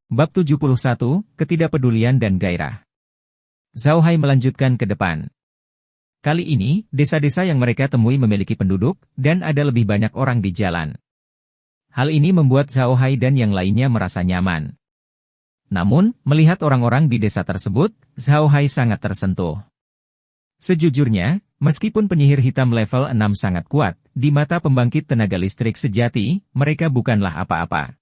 Bab 71, Ketidakpedulian dan Gairah. Zhao Hai melanjutkan ke depan. Kali ini, desa-desa yang mereka temui memiliki penduduk, dan ada lebih banyak orang di jalan. Hal ini membuat Zhao Hai dan yang lainnya merasa nyaman. Namun, melihat orang-orang di desa tersebut, Zhao Hai sangat tersentuh. Sejujurnya, meskipun penyihir hitam level 6 sangat kuat, di mata pembangkit tenaga listrik sejati, mereka bukanlah apa-apa.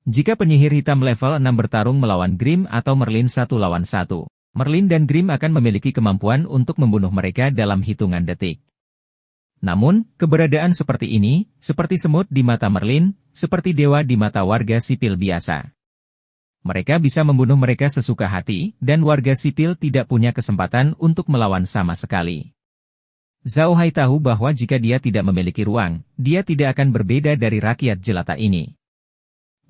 Jika penyihir hitam level 6 bertarung melawan Grimm atau Merlin 1 lawan 1, Merlin dan Grimm akan memiliki kemampuan untuk membunuh mereka dalam hitungan detik. Namun, keberadaan seperti ini, seperti semut di mata Merlin, seperti dewa di mata warga sipil biasa. Mereka bisa membunuh mereka sesuka hati, dan warga sipil tidak punya kesempatan untuk melawan sama sekali. Zhao Hai tahu bahwa jika dia tidak memiliki ruang, dia tidak akan berbeda dari rakyat jelata ini.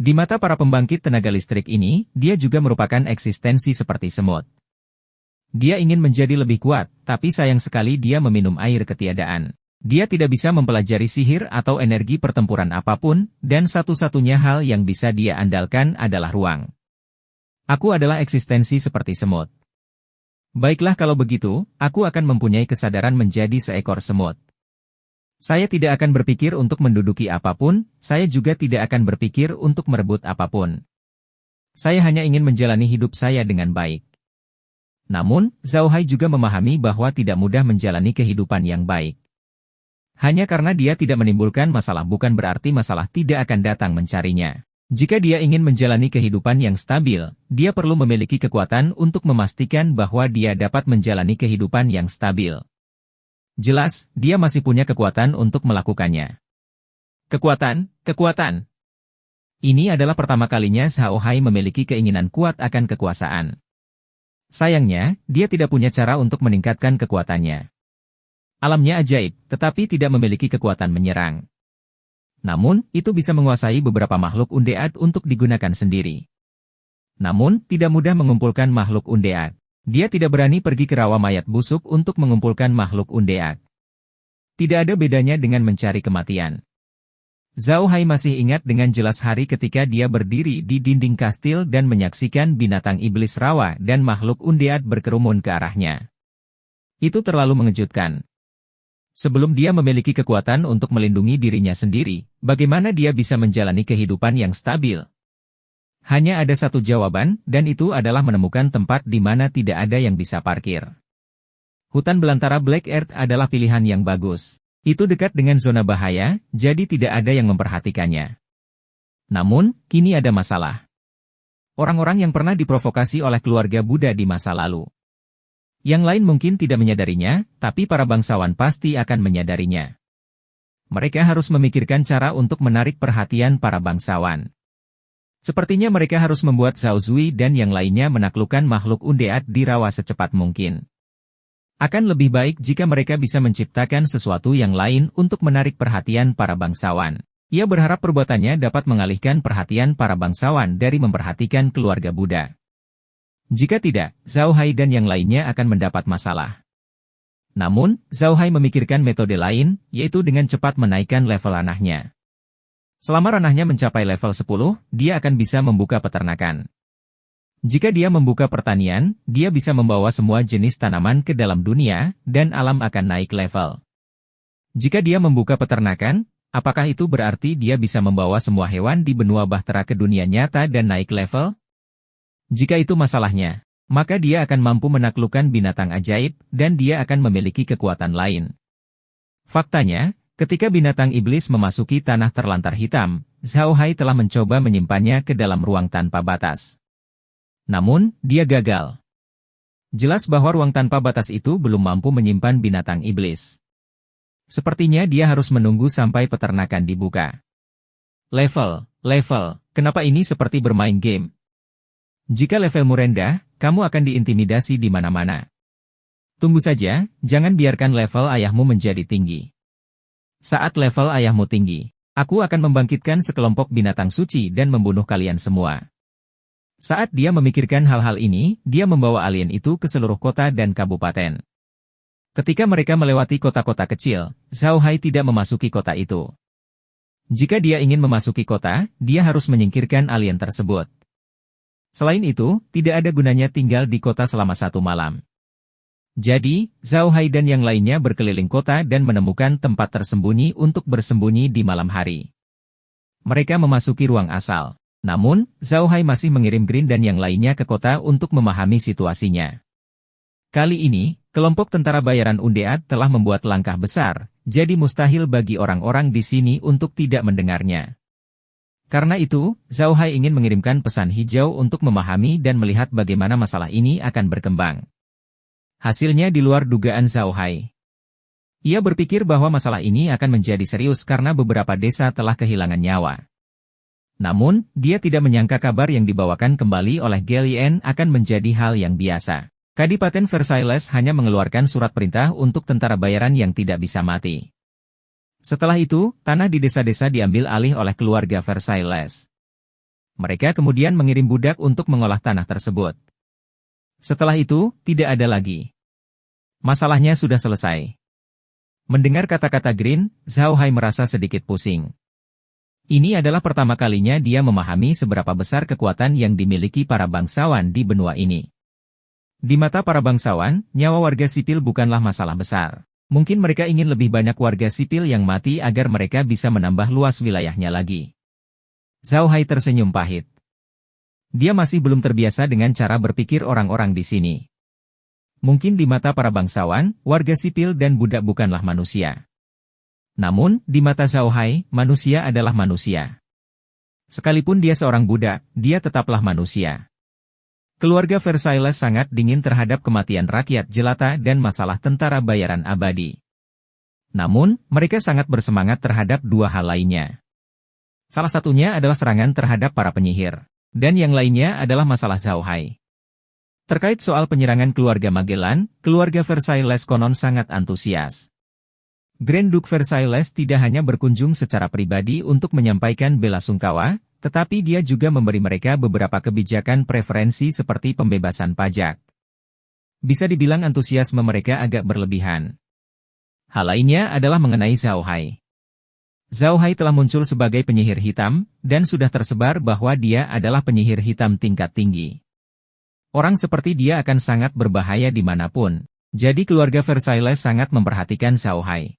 Di mata para pembangkit tenaga listrik ini, dia juga merupakan eksistensi seperti semut. Dia ingin menjadi lebih kuat, tapi sayang sekali dia meminum air ketiadaan. Dia tidak bisa mempelajari sihir atau energi pertempuran apapun, dan satu-satunya hal yang bisa dia andalkan adalah ruang. Aku adalah eksistensi seperti semut. Baiklah kalau begitu, aku akan mempunyai kesadaran menjadi seekor semut. Saya tidak akan berpikir untuk menduduki apapun, saya juga tidak akan berpikir untuk merebut apapun. Saya hanya ingin menjalani hidup saya dengan baik. Namun, Zhao Hai juga memahami bahwa tidak mudah menjalani kehidupan yang baik. Hanya karena dia tidak menimbulkan masalah bukan berarti masalah tidak akan datang mencarinya. Jika dia ingin menjalani kehidupan yang stabil, dia perlu memiliki kekuatan untuk memastikan bahwa dia dapat menjalani kehidupan yang stabil. Jelas, dia masih punya kekuatan untuk melakukannya. Kekuatan. Ini adalah pertama kalinya Zhao Hai memiliki keinginan kuat akan kekuasaan. Sayangnya, dia tidak punya cara untuk meningkatkan kekuatannya. Alamnya ajaib, tetapi tidak memiliki kekuatan menyerang. Namun, itu bisa menguasai beberapa makhluk undead untuk digunakan sendiri. Namun, tidak mudah mengumpulkan makhluk undead. Dia tidak berani pergi ke rawa mayat busuk untuk mengumpulkan makhluk undead. Tidak ada bedanya dengan mencari kematian. Zhao Hai masih ingat dengan jelas hari ketika dia berdiri di dinding kastil dan menyaksikan binatang iblis rawa dan makhluk undead berkerumun ke arahnya. Itu terlalu mengejutkan. Sebelum dia memiliki kekuatan untuk melindungi dirinya sendiri, bagaimana dia bisa menjalani kehidupan yang stabil? Hanya ada satu jawaban, dan itu adalah menemukan tempat di mana tidak ada yang bisa parkir. Hutan belantara Black Earth adalah pilihan yang bagus. Itu dekat dengan zona bahaya, jadi tidak ada yang memperhatikannya. Namun, kini ada masalah. Orang-orang yang pernah diprovokasi oleh keluarga Buddha di masa lalu. Yang lain mungkin tidak menyadarinya, tapi para bangsawan pasti akan menyadarinya. Mereka harus memikirkan cara untuk menarik perhatian para bangsawan. Sepertinya mereka harus membuat Zhao Zui dan yang lainnya menaklukkan makhluk undead di rawa secepat mungkin. Akan lebih baik jika mereka bisa menciptakan sesuatu yang lain untuk menarik perhatian para bangsawan. Ia berharap perbuatannya dapat mengalihkan perhatian para bangsawan dari memperhatikan keluarga Buddha. Jika tidak, Zhao Hai dan yang lainnya akan mendapat masalah. Namun, Zhao Hai memikirkan metode lain, yaitu dengan cepat menaikkan level ranahnya. Selama ranahnya mencapai level 10, dia akan bisa membuka peternakan. Jika dia membuka pertanian, dia bisa membawa semua jenis tanaman ke dalam dunia, dan alam akan naik level. Jika dia membuka peternakan, apakah itu berarti dia bisa membawa semua hewan di benua bahtera ke dunia nyata dan naik level? Jika itu masalahnya, maka dia akan mampu menaklukkan binatang ajaib, dan dia akan memiliki kekuatan lain. Faktanya, ketika binatang iblis memasuki tanah terlantar hitam, Zhao Hai telah mencoba menyimpannya ke dalam ruang tanpa batas. Namun, dia gagal. Jelas bahwa ruang tanpa batas itu belum mampu menyimpan binatang iblis. Sepertinya dia harus menunggu sampai peternakan dibuka. Level, kenapa ini seperti bermain game? Jika levelmu rendah, kamu akan diintimidasi di mana-mana. Tunggu saja, jangan biarkan level ayahmu menjadi tinggi. Saat level ayahmu tinggi, aku akan membangkitkan sekelompok binatang suci dan membunuh kalian semua. Saat dia memikirkan hal-hal ini, dia membawa alien itu ke seluruh kota dan kabupaten. Ketika mereka melewati kota-kota kecil, Zhao Hai tidak memasuki kota itu. Jika dia ingin memasuki kota, dia harus menyingkirkan alien tersebut. Selain itu, tidak ada gunanya tinggal di kota selama 1 malam. Jadi, Zhao Hai dan yang lainnya berkeliling kota dan menemukan tempat tersembunyi untuk bersembunyi di malam hari. Mereka memasuki ruang asal. Namun, Zhao Hai masih mengirim Green dan yang lainnya ke kota untuk memahami situasinya. Kali ini, kelompok tentara bayaran Undead telah membuat langkah besar, jadi mustahil bagi orang-orang di sini untuk tidak mendengarnya. Karena itu, Zhao Hai ingin mengirimkan pesan hijau untuk memahami dan melihat bagaimana masalah ini akan berkembang. Hasilnya di luar dugaan Zhao Hai. Ia berpikir bahwa masalah ini akan menjadi serius karena beberapa desa telah kehilangan nyawa. Namun, dia tidak menyangka kabar yang dibawakan kembali oleh Galien akan menjadi hal yang biasa. Kadipaten Versailles hanya mengeluarkan surat perintah untuk tentara bayaran yang tidak bisa mati. Setelah itu, tanah di desa-desa diambil alih oleh keluarga Versailles. Mereka kemudian mengirim budak untuk mengolah tanah tersebut. Setelah itu, tidak ada lagi. Masalahnya sudah selesai. Mendengar kata-kata Green, Zhao Hai merasa sedikit pusing. Ini adalah pertama kalinya dia memahami seberapa besar kekuatan yang dimiliki para bangsawan di benua ini. Di mata para bangsawan, nyawa warga sipil bukanlah masalah besar. Mungkin mereka ingin lebih banyak warga sipil yang mati agar mereka bisa menambah luas wilayahnya lagi. Zhao Hai tersenyum pahit. Dia masih belum terbiasa dengan cara berpikir orang-orang di sini. Mungkin di mata para bangsawan, warga sipil dan budak bukanlah manusia. Namun, di mata Zhao Hai, manusia adalah manusia. Sekalipun dia seorang budak, dia tetaplah manusia. Keluarga Versailles sangat dingin terhadap kematian rakyat jelata dan masalah tentara bayaran abadi. Namun, mereka sangat bersemangat terhadap dua hal lainnya. Salah satunya adalah serangan terhadap para penyihir. Dan yang lainnya adalah masalah Zhao Hai. Terkait soal penyerangan keluarga Magellan, keluarga Versailles konon sangat antusias. Grand Duke Versailles tidak hanya berkunjung secara pribadi untuk menyampaikan belasungkawa, tetapi dia juga memberi mereka beberapa kebijakan preferensi seperti pembebasan pajak. Bisa dibilang antusiasme mereka agak berlebihan. Hal lainnya adalah mengenai Zhao Hai. Zhao Hai telah muncul sebagai penyihir hitam, dan sudah tersebar bahwa dia adalah penyihir hitam tingkat tinggi. Orang seperti dia akan sangat berbahaya dimanapun, jadi keluarga Versailles sangat memperhatikan Zhao Hai.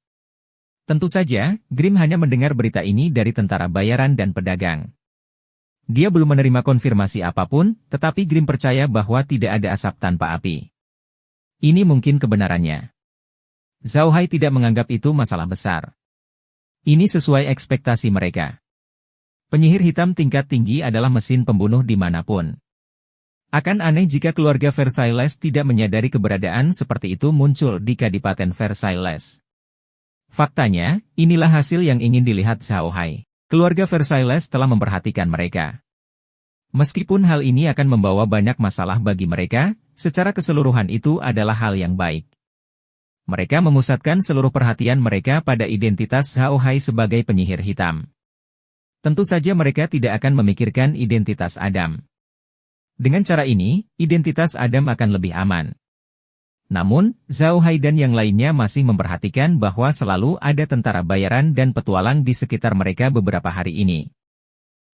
Tentu saja, Grimm hanya mendengar berita ini dari tentara bayaran dan pedagang. Dia belum menerima konfirmasi apapun, tetapi Grimm percaya bahwa tidak ada asap tanpa api. Ini mungkin kebenarannya. Zhao Hai tidak menganggap itu masalah besar. Ini sesuai ekspektasi mereka. Penyihir hitam tingkat tinggi adalah mesin pembunuh dimanapun. Akan aneh jika keluarga Versailles tidak menyadari keberadaan seperti itu muncul di Kadipaten Versailles. Faktanya, inilah hasil yang ingin dilihat Zhao Hai. Keluarga Versailles telah memperhatikan mereka. Meskipun hal ini akan membawa banyak masalah bagi mereka, secara keseluruhan itu adalah hal yang baik. Mereka memusatkan seluruh perhatian mereka pada identitas Zhao Hai sebagai penyihir hitam. Tentu saja mereka tidak akan memikirkan identitas Adam. Dengan cara ini, identitas Adam akan lebih aman. Namun, Zhao Hai dan yang lainnya masih memperhatikan bahwa selalu ada tentara bayaran dan petualang di sekitar mereka beberapa hari ini.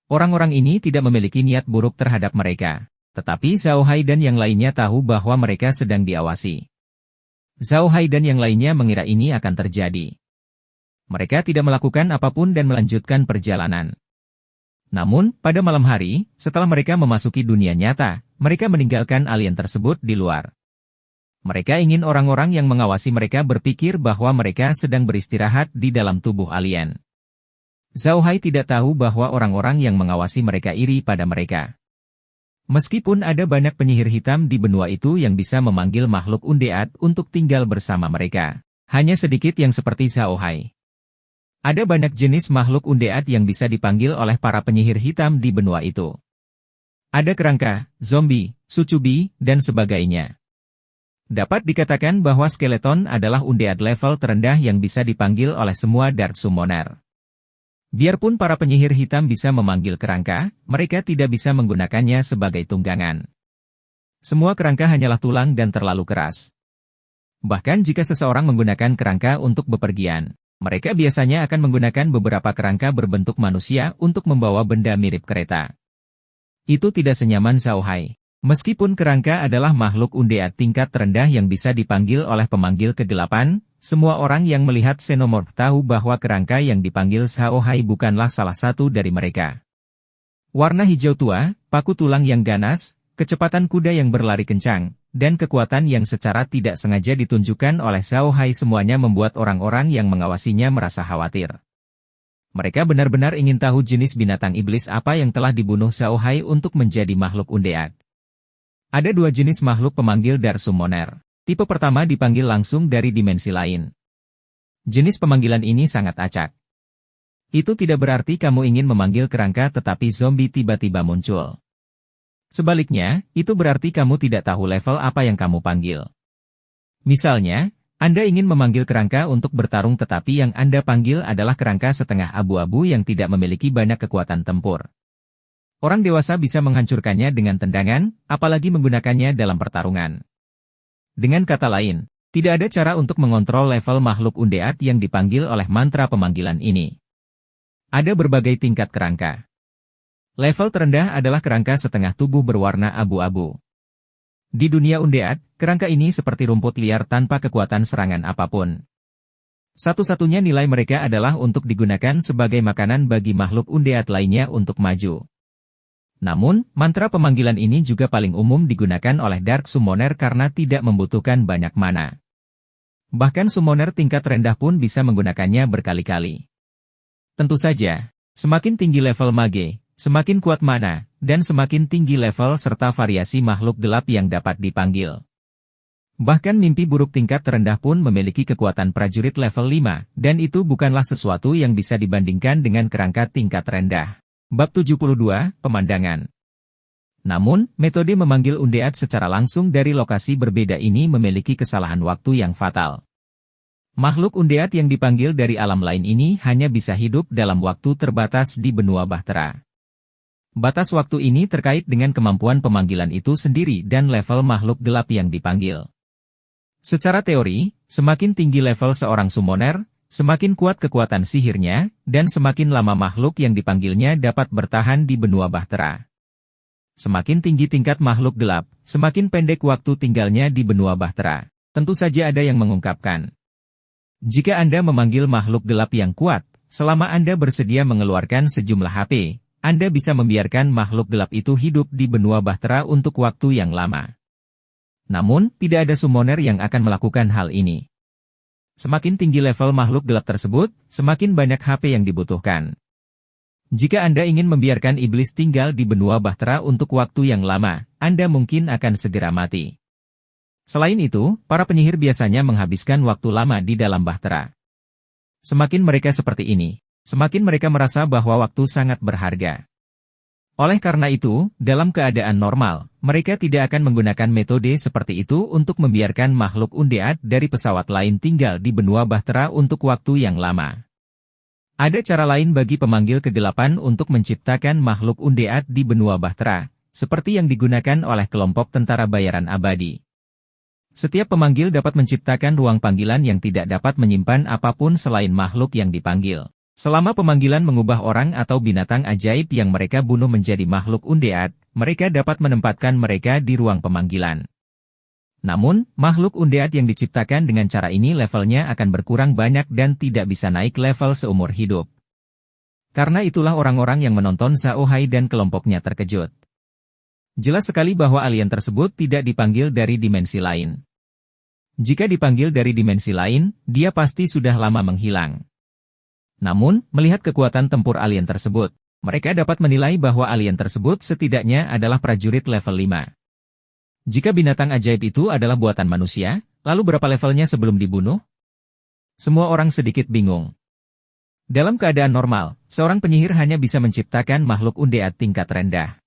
Orang-orang ini tidak memiliki niat buruk terhadap mereka, tetapi Zhao Hai dan yang lainnya tahu bahwa mereka sedang diawasi. Zhao Hai dan yang lainnya mengira ini akan terjadi. Mereka tidak melakukan apapun dan melanjutkan perjalanan. Namun, pada malam hari, setelah mereka memasuki dunia nyata, mereka meninggalkan alien tersebut di luar. Mereka ingin orang-orang yang mengawasi mereka berpikir bahwa mereka sedang beristirahat di dalam tubuh alien. Zhao Hai tidak tahu bahwa orang-orang yang mengawasi mereka iri pada mereka. Meskipun ada banyak penyihir hitam di benua itu yang bisa memanggil makhluk undead untuk tinggal bersama mereka, hanya sedikit yang seperti Zhao Hai. Ada banyak jenis makhluk undead yang bisa dipanggil oleh para penyihir hitam di benua itu. Ada kerangka, zombie, sucubi, dan sebagainya. Dapat dikatakan bahwa skeleton adalah undead level terendah yang bisa dipanggil oleh semua Dark Summoner. Biarpun para penyihir hitam bisa memanggil kerangka, mereka tidak bisa menggunakannya sebagai tunggangan. Semua kerangka hanyalah tulang dan terlalu keras. Bahkan jika seseorang menggunakan kerangka untuk bepergian, mereka biasanya akan menggunakan beberapa kerangka berbentuk manusia untuk membawa benda mirip kereta. Itu tidak senyaman Zhao Hai. Meskipun kerangka adalah makhluk undead tingkat terendah yang bisa dipanggil oleh pemanggil kegelapan, semua orang yang melihat Xenomorph tahu bahwa kerangka yang dipanggil Zhao Hai bukanlah salah satu dari mereka. Warna hijau tua, paku tulang yang ganas, kecepatan kuda yang berlari kencang, dan kekuatan yang secara tidak sengaja ditunjukkan oleh Zhao Hai semuanya membuat orang-orang yang mengawasinya merasa khawatir. Mereka benar-benar ingin tahu jenis binatang iblis apa yang telah dibunuh Zhao Hai untuk menjadi makhluk undead. Ada dua jenis makhluk pemanggil Dark Summoner. Tipe pertama dipanggil langsung dari dimensi lain. Jenis pemanggilan ini sangat acak. Itu tidak berarti kamu ingin memanggil kerangka tetapi zombie tiba-tiba muncul. Sebaliknya, itu berarti kamu tidak tahu level apa yang kamu panggil. Misalnya, Anda ingin memanggil kerangka untuk bertarung tetapi yang Anda panggil adalah kerangka setengah abu-abu yang tidak memiliki banyak kekuatan tempur. Orang dewasa bisa menghancurkannya dengan tendangan, apalagi menggunakannya dalam pertarungan. Dengan kata lain, tidak ada cara untuk mengontrol level makhluk undead yang dipanggil oleh mantra pemanggilan ini. Ada berbagai tingkat kerangka. Level terendah adalah kerangka setengah tubuh berwarna abu-abu. Di dunia undead, kerangka ini seperti rumput liar tanpa kekuatan serangan apapun. Satu-satunya nilai mereka adalah untuk digunakan sebagai makanan bagi makhluk undead lainnya untuk maju. Namun, mantra pemanggilan ini juga paling umum digunakan oleh Dark Summoner karena tidak membutuhkan banyak mana. Bahkan Summoner tingkat rendah pun bisa menggunakannya berkali-kali. Tentu saja, semakin tinggi level mage, semakin kuat mana, dan semakin tinggi level serta variasi makhluk gelap yang dapat dipanggil. Bahkan mimpi buruk tingkat terendah pun memiliki kekuatan prajurit level 5, dan itu bukanlah sesuatu yang bisa dibandingkan dengan kerangka tingkat rendah. Bab 72, Pemandangan. Namun, metode memanggil undead secara langsung dari lokasi berbeda ini memiliki kesalahan waktu yang fatal. Makhluk undead yang dipanggil dari alam lain ini hanya bisa hidup dalam waktu terbatas di benua Bahtera. Batas waktu ini terkait dengan kemampuan pemanggilan itu sendiri dan level makhluk gelap yang dipanggil. Secara teori, semakin tinggi level seorang summoner, semakin kuat kekuatan sihirnya, dan semakin lama makhluk yang dipanggilnya dapat bertahan di benua Bahtera. Semakin tinggi tingkat makhluk gelap, semakin pendek waktu tinggalnya di benua Bahtera. Tentu saja ada yang mengungkapkan. Jika Anda memanggil makhluk gelap yang kuat, selama Anda bersedia mengeluarkan sejumlah HP, Anda bisa membiarkan makhluk gelap itu hidup di benua Bahtera untuk waktu yang lama. Namun, tidak ada summoner yang akan melakukan hal ini. Semakin tinggi level makhluk gelap tersebut, semakin banyak HP yang dibutuhkan. Jika Anda ingin membiarkan iblis tinggal di benua Bahtera untuk waktu yang lama, Anda mungkin akan segera mati. Selain itu, para penyihir biasanya menghabiskan waktu lama di dalam Bahtera. Semakin mereka seperti ini, semakin mereka merasa bahwa waktu sangat berharga. Oleh karena itu, dalam keadaan normal, mereka tidak akan menggunakan metode seperti itu untuk membiarkan makhluk undead dari pesawat lain tinggal di benua Bahtera untuk waktu yang lama. Ada cara lain bagi pemanggil kegelapan untuk menciptakan makhluk undead di benua Bahtera, seperti yang digunakan oleh kelompok tentara bayaran abadi. Setiap pemanggil dapat menciptakan ruang panggilan yang tidak dapat menyimpan apapun selain makhluk yang dipanggil. Selama pemanggilan mengubah orang atau binatang ajaib yang mereka bunuh menjadi makhluk undead, mereka dapat menempatkan mereka di ruang pemanggilan. Namun, makhluk undead yang diciptakan dengan cara ini levelnya akan berkurang banyak dan tidak bisa naik level seumur hidup. Karena itulah orang-orang yang menonton Zhao Hai dan kelompoknya terkejut. Jelas sekali bahwa alien tersebut tidak dipanggil dari dimensi lain. Jika dipanggil dari dimensi lain, dia pasti sudah lama menghilang. Namun, melihat kekuatan tempur alien tersebut, mereka dapat menilai bahwa alien tersebut setidaknya adalah prajurit level 5. Jika binatang ajaib itu adalah buatan manusia, lalu berapa levelnya sebelum dibunuh? Semua orang sedikit bingung. Dalam keadaan normal, seorang penyihir hanya bisa menciptakan makhluk undead tingkat rendah.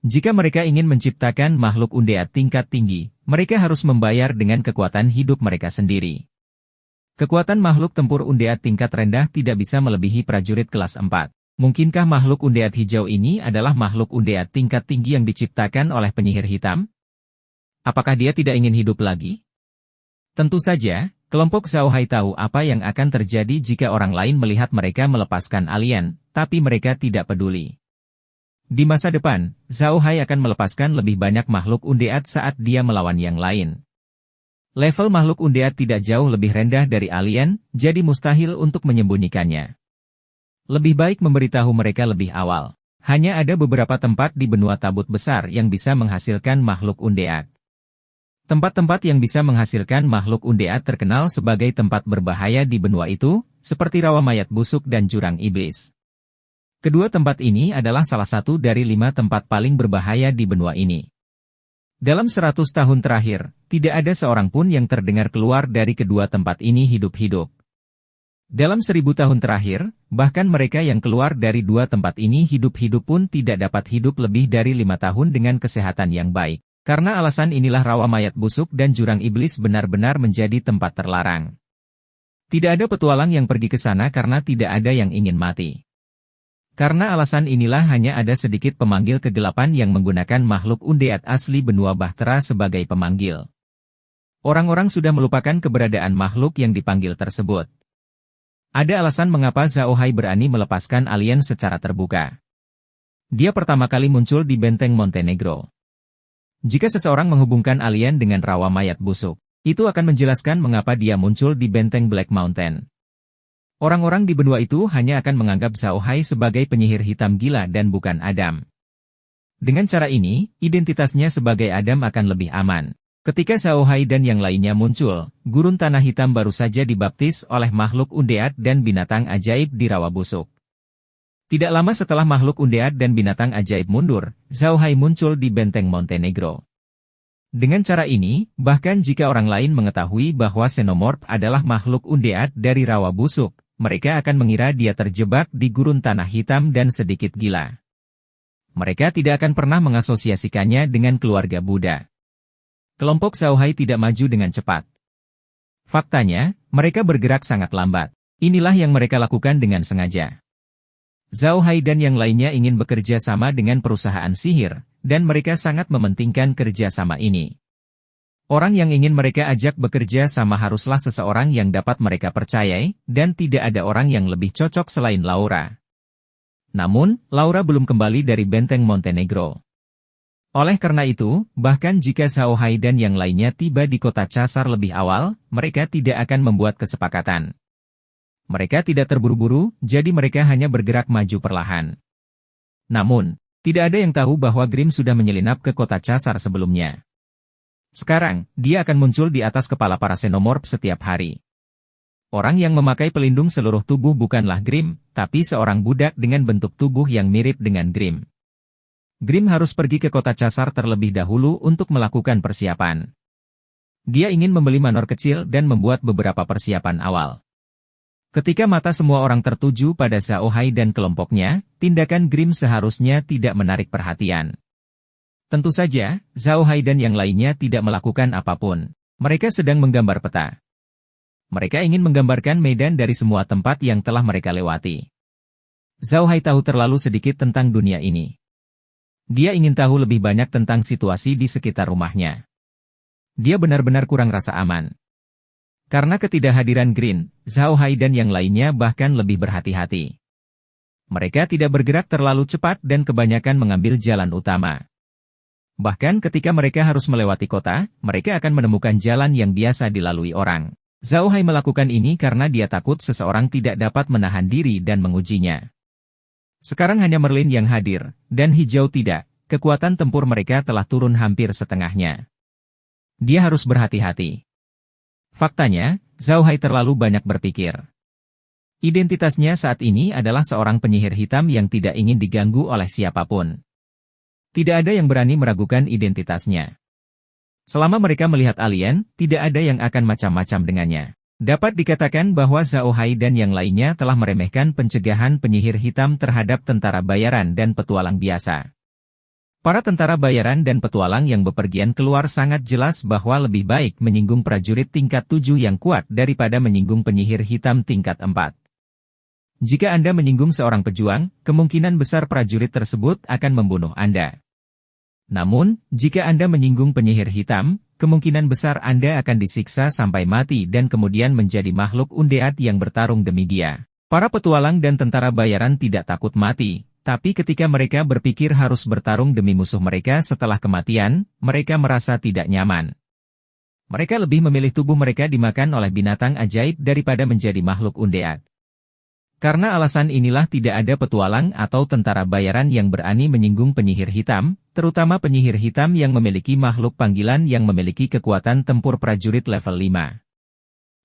Jika mereka ingin menciptakan makhluk undead tingkat tinggi, mereka harus membayar dengan kekuatan hidup mereka sendiri. Kekuatan makhluk tempur undead tingkat rendah tidak bisa melebihi prajurit kelas 4. Mungkinkah makhluk undead hijau ini adalah makhluk undead tingkat tinggi yang diciptakan oleh penyihir hitam? Apakah dia tidak ingin hidup lagi? Tentu saja, kelompok Zhao Hai tahu apa yang akan terjadi jika orang lain melihat mereka melepaskan alien, tapi mereka tidak peduli. Di masa depan, Zhao Hai akan melepaskan lebih banyak makhluk undead saat dia melawan yang lain. Level makhluk undead tidak jauh lebih rendah dari alien, jadi mustahil untuk menyembunyikannya. Lebih baik memberitahu mereka lebih awal. Hanya ada beberapa tempat di benua tabut besar yang bisa menghasilkan makhluk undead. Tempat-tempat yang bisa menghasilkan makhluk undead terkenal sebagai tempat berbahaya di benua itu, seperti rawa mayat busuk dan jurang iblis. Kedua tempat ini adalah salah satu dari 5 tempat paling berbahaya di benua ini. Dalam 100 tahun terakhir, tidak ada seorang pun yang terdengar keluar dari kedua tempat ini hidup-hidup. Dalam 1000 tahun terakhir, bahkan mereka yang keluar dari 2 tempat ini hidup-hidup pun tidak dapat hidup lebih dari 5 tahun dengan kesehatan yang baik. Karena alasan inilah rawa mayat busuk dan jurang iblis benar-benar menjadi tempat terlarang. Tidak ada petualang yang pergi ke sana karena tidak ada yang ingin mati. Karena alasan inilah hanya ada sedikit pemanggil kegelapan yang menggunakan makhluk undead asli benua Bahtera sebagai pemanggil. Orang-orang sudah melupakan keberadaan makhluk yang dipanggil tersebut. Ada alasan mengapa Zhao Hai berani melepaskan alien secara terbuka. Dia pertama kali muncul di benteng Montenegro. Jika seseorang menghubungkan alien dengan rawa mayat busuk, itu akan menjelaskan mengapa dia muncul di benteng Black Mountain. Orang-orang di benua itu hanya akan menganggap Zhao Hai sebagai penyihir hitam gila dan bukan Adam. Dengan cara ini, identitasnya sebagai Adam akan lebih aman. Ketika Zhao Hai dan yang lainnya muncul, gurun tanah hitam baru saja dibaptis oleh makhluk undead dan binatang ajaib di rawa busuk. Tidak lama setelah makhluk undead dan binatang ajaib mundur, Zhao Hai muncul di benteng Montenegro. Dengan cara ini, bahkan jika orang lain mengetahui bahwa Xenomorph adalah makhluk undead dari rawa busuk, mereka akan mengira dia terjebak di gurun tanah hitam dan sedikit gila. Mereka tidak akan pernah mengasosiasikannya dengan keluarga Buddha. Kelompok Zhao Hai tidak maju dengan cepat. Faktanya, mereka bergerak sangat lambat. Inilah yang mereka lakukan dengan sengaja. Zhao Hai dan yang lainnya ingin bekerja sama dengan perusahaan sihir, dan mereka sangat mementingkan kerja sama ini. Orang yang ingin mereka ajak bekerja sama haruslah seseorang yang dapat mereka percayai, dan tidak ada orang yang lebih cocok selain Laura. Namun, Laura belum kembali dari benteng Montenegro. Oleh karena itu, bahkan jika Zhao Hai dan yang lainnya tiba di kota Casar lebih awal, mereka tidak akan membuat kesepakatan. Mereka tidak terburu-buru, jadi mereka hanya bergerak maju perlahan. Namun, tidak ada yang tahu bahwa Grimm sudah menyelinap ke kota Casar sebelumnya. Sekarang, dia akan muncul di atas kepala para Xenomorph setiap hari. Orang yang memakai pelindung seluruh tubuh bukanlah Grimm, tapi seorang budak dengan bentuk tubuh yang mirip dengan Grimm. Grimm harus pergi ke kota Casar terlebih dahulu untuk melakukan persiapan. Dia ingin membeli manor kecil dan membuat beberapa persiapan awal. Ketika mata semua orang tertuju pada Zhao Hai dan kelompoknya, tindakan Grimm seharusnya tidak menarik perhatian. Tentu saja, Zhao Hai dan yang lainnya tidak melakukan apapun. Mereka sedang menggambar peta. Mereka ingin menggambarkan medan dari semua tempat yang telah mereka lewati. Zhao Hai tahu terlalu sedikit tentang dunia ini. Dia ingin tahu lebih banyak tentang situasi di sekitar rumahnya. Dia benar-benar kurang rasa aman. Karena ketidakhadiran Grimm, Zhao Hai dan yang lainnya bahkan lebih berhati-hati. Mereka tidak bergerak terlalu cepat dan kebanyakan mengambil jalan utama. Bahkan ketika mereka harus melewati kota, mereka akan menemukan jalan yang biasa dilalui orang. Zhao Hai melakukan ini karena dia takut seseorang tidak dapat menahan diri dan mengujinya. Sekarang hanya Merlin yang hadir, dan hijau tidak. Kekuatan tempur mereka telah turun hampir setengahnya. Dia harus berhati-hati. Faktanya, Zhao Hai terlalu banyak berpikir. Identitasnya saat ini adalah seorang penyihir hitam yang tidak ingin diganggu oleh siapapun. Tidak ada yang berani meragukan identitasnya. Selama mereka melihat alien, tidak ada yang akan macam-macam dengannya. Dapat dikatakan bahwa Zhao Hai dan yang lainnya telah meremehkan pencegahan penyihir hitam terhadap tentara bayaran dan petualang biasa. Para tentara bayaran dan petualang yang bepergian keluar sangat jelas bahwa lebih baik menyinggung prajurit tingkat 7 yang kuat daripada menyinggung penyihir hitam tingkat 4. Jika Anda menyinggung seorang pejuang, kemungkinan besar prajurit tersebut akan membunuh Anda. Namun, jika Anda menyinggung penyihir hitam, kemungkinan besar Anda akan disiksa sampai mati dan kemudian menjadi makhluk undead yang bertarung demi dia. Para petualang dan tentara bayaran tidak takut mati, Tapi ketika mereka berpikir harus bertarung demi musuh mereka setelah kematian, mereka merasa tidak nyaman. Mereka lebih memilih tubuh mereka dimakan oleh binatang ajaib daripada menjadi makhluk undead. Karena alasan inilah tidak ada petualang atau tentara bayaran yang berani menyinggung penyihir hitam, terutama penyihir hitam yang memiliki makhluk panggilan yang memiliki kekuatan tempur prajurit level 5.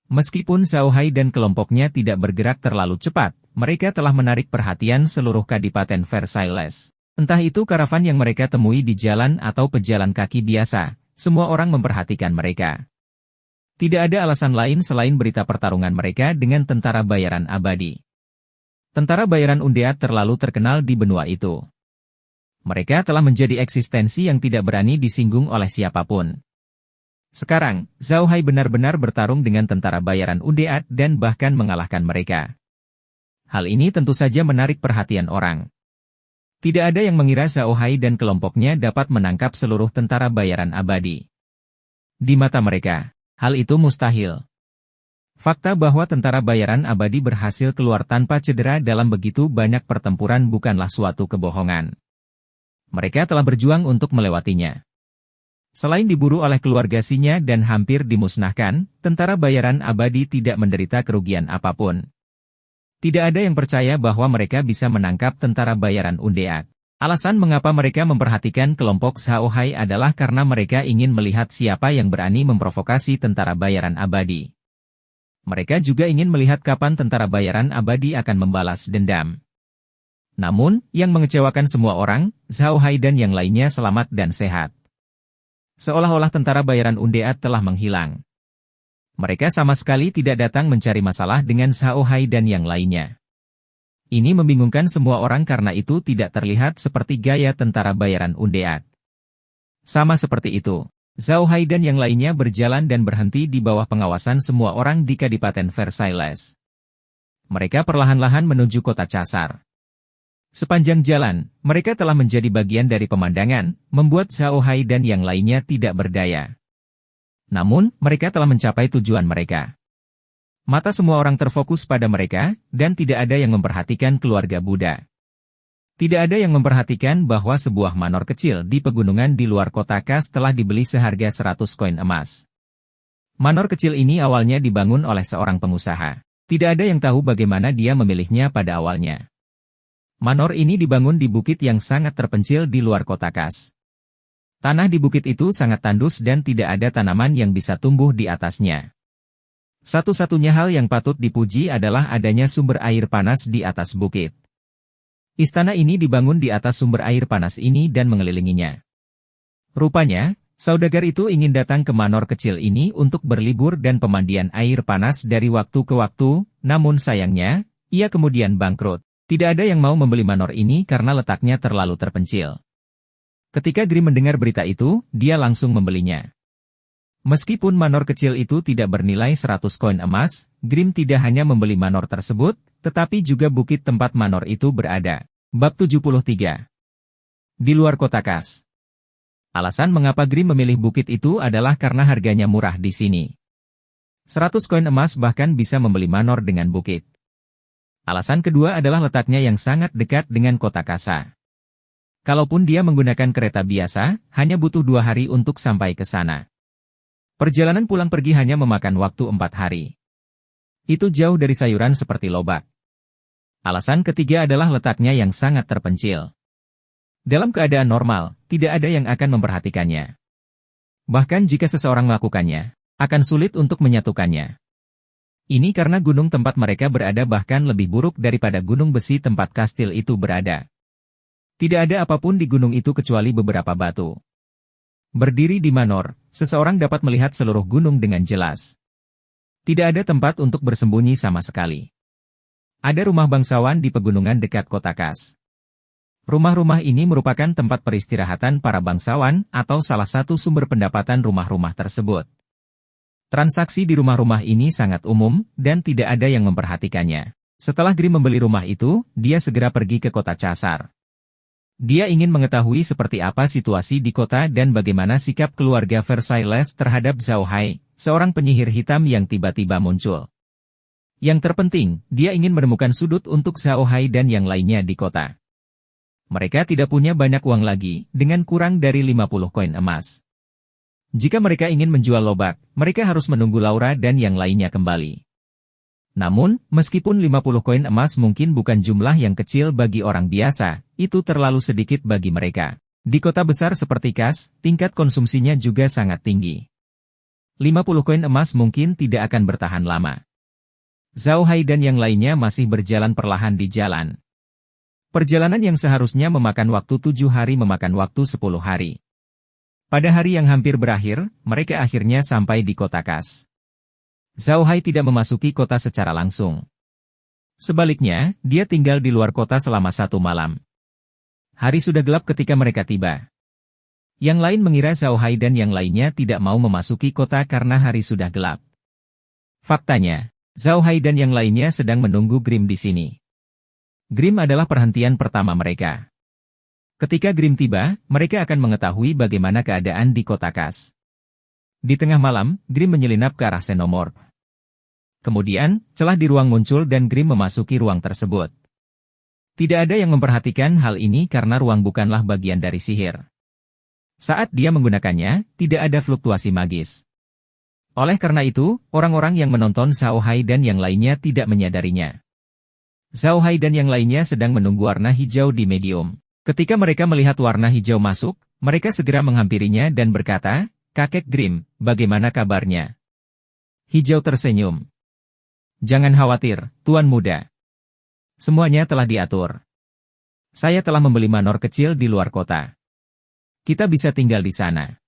Meskipun Zhao Hai dan kelompoknya tidak bergerak terlalu cepat, mereka telah menarik perhatian seluruh Kadipaten Versailles. Entah itu karavan yang mereka temui di jalan atau pejalan kaki biasa, semua orang memperhatikan mereka. Tidak ada alasan lain selain berita pertarungan mereka dengan tentara bayaran abadi. Tentara bayaran undead terlalu terkenal di benua itu. Mereka telah menjadi eksistensi yang tidak berani disinggung oleh siapapun. Sekarang, Zhao Hai benar-benar bertarung dengan tentara bayaran undead dan bahkan mengalahkan mereka. Hal ini tentu saja menarik perhatian orang. Tidak ada yang mengira Zhao Hai dan kelompoknya dapat menangkap seluruh tentara bayaran abadi. Di mata mereka, hal itu mustahil. Fakta bahwa tentara bayaran abadi berhasil keluar tanpa cedera dalam begitu banyak pertempuran bukanlah suatu kebohongan. Mereka telah berjuang untuk melewatinya. Selain diburu oleh keluarga Sinya dan hampir dimusnahkan, tentara bayaran abadi tidak menderita kerugian apapun. Tidak ada yang percaya bahwa mereka bisa menangkap tentara bayaran undead. Alasan mengapa mereka memperhatikan kelompok Zhao Hai adalah karena mereka ingin melihat siapa yang berani memprovokasi tentara bayaran abadi. Mereka juga ingin melihat kapan tentara bayaran abadi akan membalas dendam. Namun, yang mengecewakan semua orang, Zhao Hai dan yang lainnya selamat dan sehat. Seolah-olah tentara bayaran undead telah menghilang. Mereka sama sekali tidak datang mencari masalah dengan Zhao Hai dan yang lainnya. Ini membingungkan semua orang karena itu tidak terlihat seperti gaya tentara bayaran undead. Sama seperti itu, Zhao Hai dan yang lainnya berjalan dan berhenti di bawah pengawasan semua orang di Kadipaten Versailles. Mereka perlahan-lahan menuju kota Casar. Sepanjang jalan, mereka telah menjadi bagian dari pemandangan, membuat Zhao Hai dan yang lainnya tidak berdaya. Namun, mereka telah mencapai tujuan mereka. Mata semua orang terfokus pada mereka, dan tidak ada yang memperhatikan keluarga Buddha. Tidak ada yang memperhatikan bahwa sebuah manor kecil di pegunungan di luar kota Kas telah dibeli seharga 100 koin emas. Manor kecil ini awalnya dibangun oleh seorang pengusaha. Tidak ada yang tahu bagaimana dia memilihnya pada awalnya. Manor ini dibangun di bukit yang sangat terpencil di luar kota Kas. Tanah di bukit itu sangat tandus dan tidak ada tanaman yang bisa tumbuh di atasnya. Satu-satunya hal yang patut dipuji adalah adanya sumber air panas di atas bukit. Istana ini dibangun di atas sumber air panas ini dan mengelilinginya. Rupanya, saudagar itu ingin datang ke manor kecil ini untuk berlibur dan pemandian air panas dari waktu ke waktu, namun sayangnya, ia kemudian bangkrut. Tidak ada yang mau membeli manor ini karena letaknya terlalu terpencil. Ketika Grim mendengar berita itu, dia langsung membelinya. Meskipun manor kecil itu tidak bernilai 100 koin emas, Grim tidak hanya membeli manor tersebut, tetapi juga bukit tempat manor itu berada. Bab 73. Di luar kota Kas. Alasan mengapa Grim memilih bukit itu adalah karena harganya murah di sini. 100 koin emas bahkan bisa membeli manor dengan bukit. Alasan kedua adalah letaknya yang sangat dekat dengan kota Kasa. Kalaupun dia menggunakan kereta biasa, hanya butuh 2 hari untuk sampai ke sana. Perjalanan pulang pergi hanya memakan waktu 4 hari. Itu jauh dari sayuran seperti lobak. Alasan ketiga adalah letaknya yang sangat terpencil. Dalam keadaan normal, tidak ada yang akan memperhatikannya. Bahkan jika seseorang melakukannya, akan sulit untuk menyatukannya. Ini karena gunung tempat mereka berada bahkan lebih buruk daripada gunung besi tempat kastil itu berada. Tidak ada apapun di gunung itu kecuali beberapa batu. Berdiri di manor, seseorang dapat melihat seluruh gunung dengan jelas. Tidak ada tempat untuk bersembunyi sama sekali. Ada rumah bangsawan di pegunungan dekat kota Kas. Rumah-rumah ini merupakan tempat peristirahatan para bangsawan atau salah satu sumber pendapatan rumah-rumah tersebut. Transaksi di rumah-rumah ini sangat umum, dan tidak ada yang memperhatikannya. Setelah Grim membeli rumah itu, dia segera pergi ke kota Casar. Dia ingin mengetahui seperti apa situasi di kota dan bagaimana sikap keluarga Versailles terhadap Zhao Hai, seorang penyihir hitam yang tiba-tiba muncul. Yang terpenting, dia ingin menemukan sudut untuk Zhao Hai dan yang lainnya di kota. Mereka tidak punya banyak uang lagi, dengan kurang dari 50 koin emas. Jika mereka ingin menjual lobak, mereka harus menunggu Laura dan yang lainnya kembali. Namun, meskipun 50 koin emas mungkin bukan jumlah yang kecil bagi orang biasa, itu terlalu sedikit bagi mereka. Di kota besar seperti Kas, tingkat konsumsinya juga sangat tinggi. 50 koin emas mungkin tidak akan bertahan lama. Zhao Hai dan yang lainnya masih berjalan perlahan di jalan. Perjalanan yang seharusnya memakan waktu 7 hari memakan waktu 10 hari. Pada hari yang hampir berakhir, mereka akhirnya sampai di kota Kas. Zhao Hai tidak memasuki kota secara langsung. Sebaliknya, dia tinggal di luar kota selama 1 malam. Hari sudah gelap ketika mereka tiba. Yang lain mengira Zhao Hai dan yang lainnya tidak mau memasuki kota karena hari sudah gelap. Faktanya, Zhao Hai dan yang lainnya sedang menunggu Grim di sini. Grim adalah perhentian pertama mereka. Ketika Grim tiba, mereka akan mengetahui bagaimana keadaan di kota Kas. Di tengah malam, Grim menyelinap ke arah Xenomorph. Kemudian, celah di ruang muncul dan Grim memasuki ruang tersebut. Tidak ada yang memperhatikan hal ini karena ruang bukanlah bagian dari sihir. Saat dia menggunakannya, tidak ada fluktuasi magis. Oleh karena itu, orang-orang yang menonton Zhao Hai dan yang lainnya tidak menyadarinya. Zhao Hai dan yang lainnya sedang menunggu warna hijau di medium. Ketika mereka melihat warna hijau masuk, mereka segera menghampirinya dan berkata, "Kakek Grim, bagaimana kabarnya?" Hijau tersenyum. "Jangan khawatir, Tuan Muda. Semuanya telah diatur. Saya telah membeli manor kecil di luar kota. Kita bisa tinggal di sana.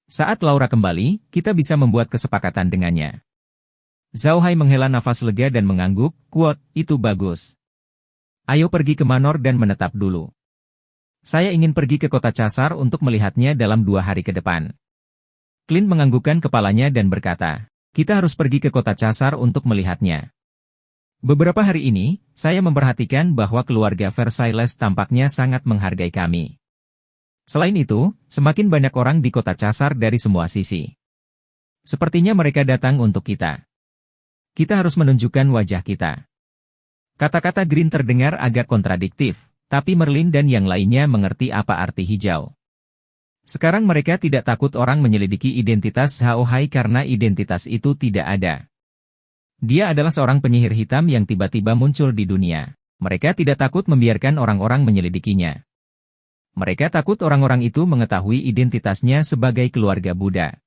Saat Laura kembali, kita bisa membuat kesepakatan dengannya." Zhao Hai menghela nafas lega dan mengangguk, "Kuat, itu bagus. Ayo pergi ke manor dan menetap dulu. Saya ingin pergi ke kota Casar untuk melihatnya dalam 2 hari ke depan." Clint menganggukkan kepalanya dan berkata, "Kita harus pergi ke kota Casar untuk melihatnya. Beberapa hari ini, saya memperhatikan bahwa keluarga Versailles tampaknya sangat menghargai kami. Selain itu, semakin banyak orang di kota Casar dari semua sisi. Sepertinya mereka datang untuk kita. Kita harus menunjukkan wajah kita." Kata-kata Green terdengar agak kontradiktif, tapi Merlin dan yang lainnya mengerti apa arti hijau. Sekarang mereka tidak takut orang menyelidiki identitas Zhao Hai karena identitas itu tidak ada. Dia adalah seorang penyihir hitam yang tiba-tiba muncul di dunia. Mereka tidak takut membiarkan orang-orang menyelidikinya. Mereka takut orang-orang itu mengetahui identitasnya sebagai keluarga Buddha.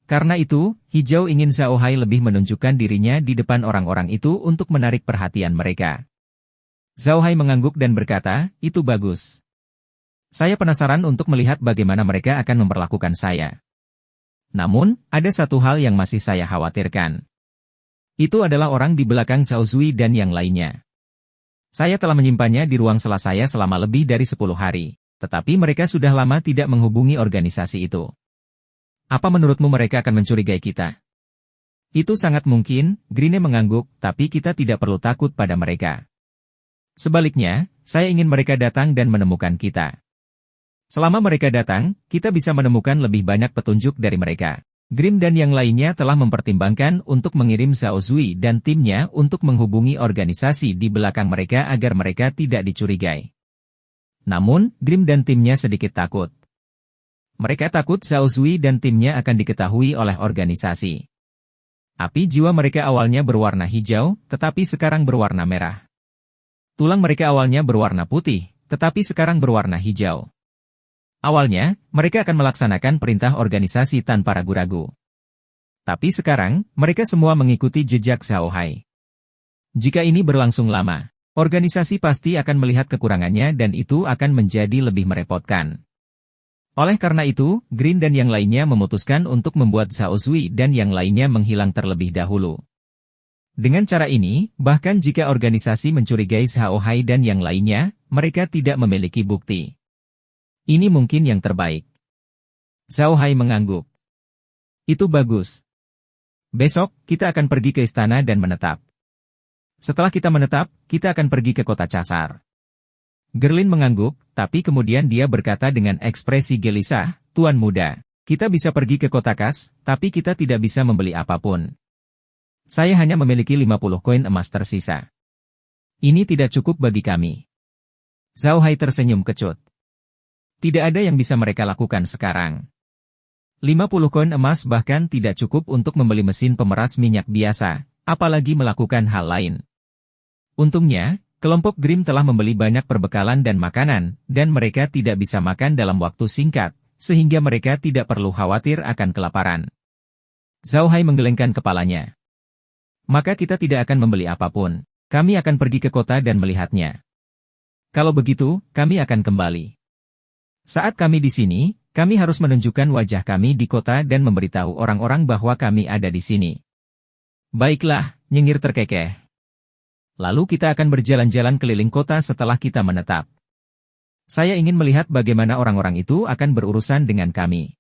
Karena itu, hijau ingin Zhao Hai lebih menunjukkan dirinya di depan orang-orang itu untuk menarik perhatian mereka. Zhao Hai mengangguk dan berkata, "Itu bagus. Saya penasaran untuk melihat bagaimana mereka akan memperlakukan saya. Namun, ada satu hal yang masih saya khawatirkan. Itu adalah orang di belakang Zhao Zui dan yang lainnya. Saya telah menyimpannya di ruang sela saya selama lebih dari 10 hari, tetapi mereka sudah lama tidak menghubungi organisasi itu. Apa menurutmu mereka akan mencurigai kita?" "Itu sangat mungkin," Green mengangguk, "tapi kita tidak perlu takut pada mereka. Sebaliknya, saya ingin mereka datang dan menemukan kita. Selama mereka datang, kita bisa menemukan lebih banyak petunjuk dari mereka." Grim dan yang lainnya telah mempertimbangkan untuk mengirim Zhao Zui dan timnya untuk menghubungi organisasi di belakang mereka agar mereka tidak dicurigai. Namun, Grim dan timnya sedikit takut. Mereka takut Zhao Zui dan timnya akan diketahui oleh organisasi. Api jiwa mereka awalnya berwarna hijau, tetapi sekarang berwarna merah. Tulang mereka awalnya berwarna putih, tetapi sekarang berwarna hijau. Awalnya, mereka akan melaksanakan perintah organisasi tanpa ragu-ragu. Tapi sekarang, mereka semua mengikuti jejak Zhao Hai. Jika ini berlangsung lama, organisasi pasti akan melihat kekurangannya dan itu akan menjadi lebih merepotkan. Oleh karena itu, Green dan yang lainnya memutuskan untuk membuat Zhao Zui dan yang lainnya menghilang terlebih dahulu. Dengan cara ini, bahkan jika organisasi mencurigai Zhao Hai dan yang lainnya, mereka tidak memiliki bukti. Ini mungkin yang terbaik. Zhao Hai mengangguk. "Itu bagus. Besok, kita akan pergi ke istana dan menetap. Setelah kita menetap, kita akan pergi ke kota Casar." Gerlin mengangguk, tapi kemudian dia berkata dengan ekspresi gelisah, "Tuan Muda, kita bisa pergi ke kota Kas, tapi kita tidak bisa membeli apapun. Saya hanya memiliki 50 koin emas tersisa. Ini tidak cukup bagi kami." Zhao Hai tersenyum kecut. Tidak ada yang bisa mereka lakukan sekarang. 50 koin emas bahkan tidak cukup untuk membeli mesin pemeras minyak biasa, apalagi melakukan hal lain. Untungnya, kelompok Grimm telah membeli banyak perbekalan dan makanan, dan mereka tidak bisa makan dalam waktu singkat, sehingga mereka tidak perlu khawatir akan kelaparan. Zhao Hai menggelengkan kepalanya. Maka kita tidak akan membeli apapun. Kami akan pergi ke kota dan melihatnya. Kalau begitu, kami akan kembali. Saat kami di sini, kami harus menunjukkan wajah kami di kota dan memberitahu orang-orang bahwa kami ada di sini. Baiklah, nyengir terkekeh. Lalu kita akan berjalan-jalan keliling kota setelah kita menetap. Saya ingin melihat bagaimana orang-orang itu akan berurusan dengan kami.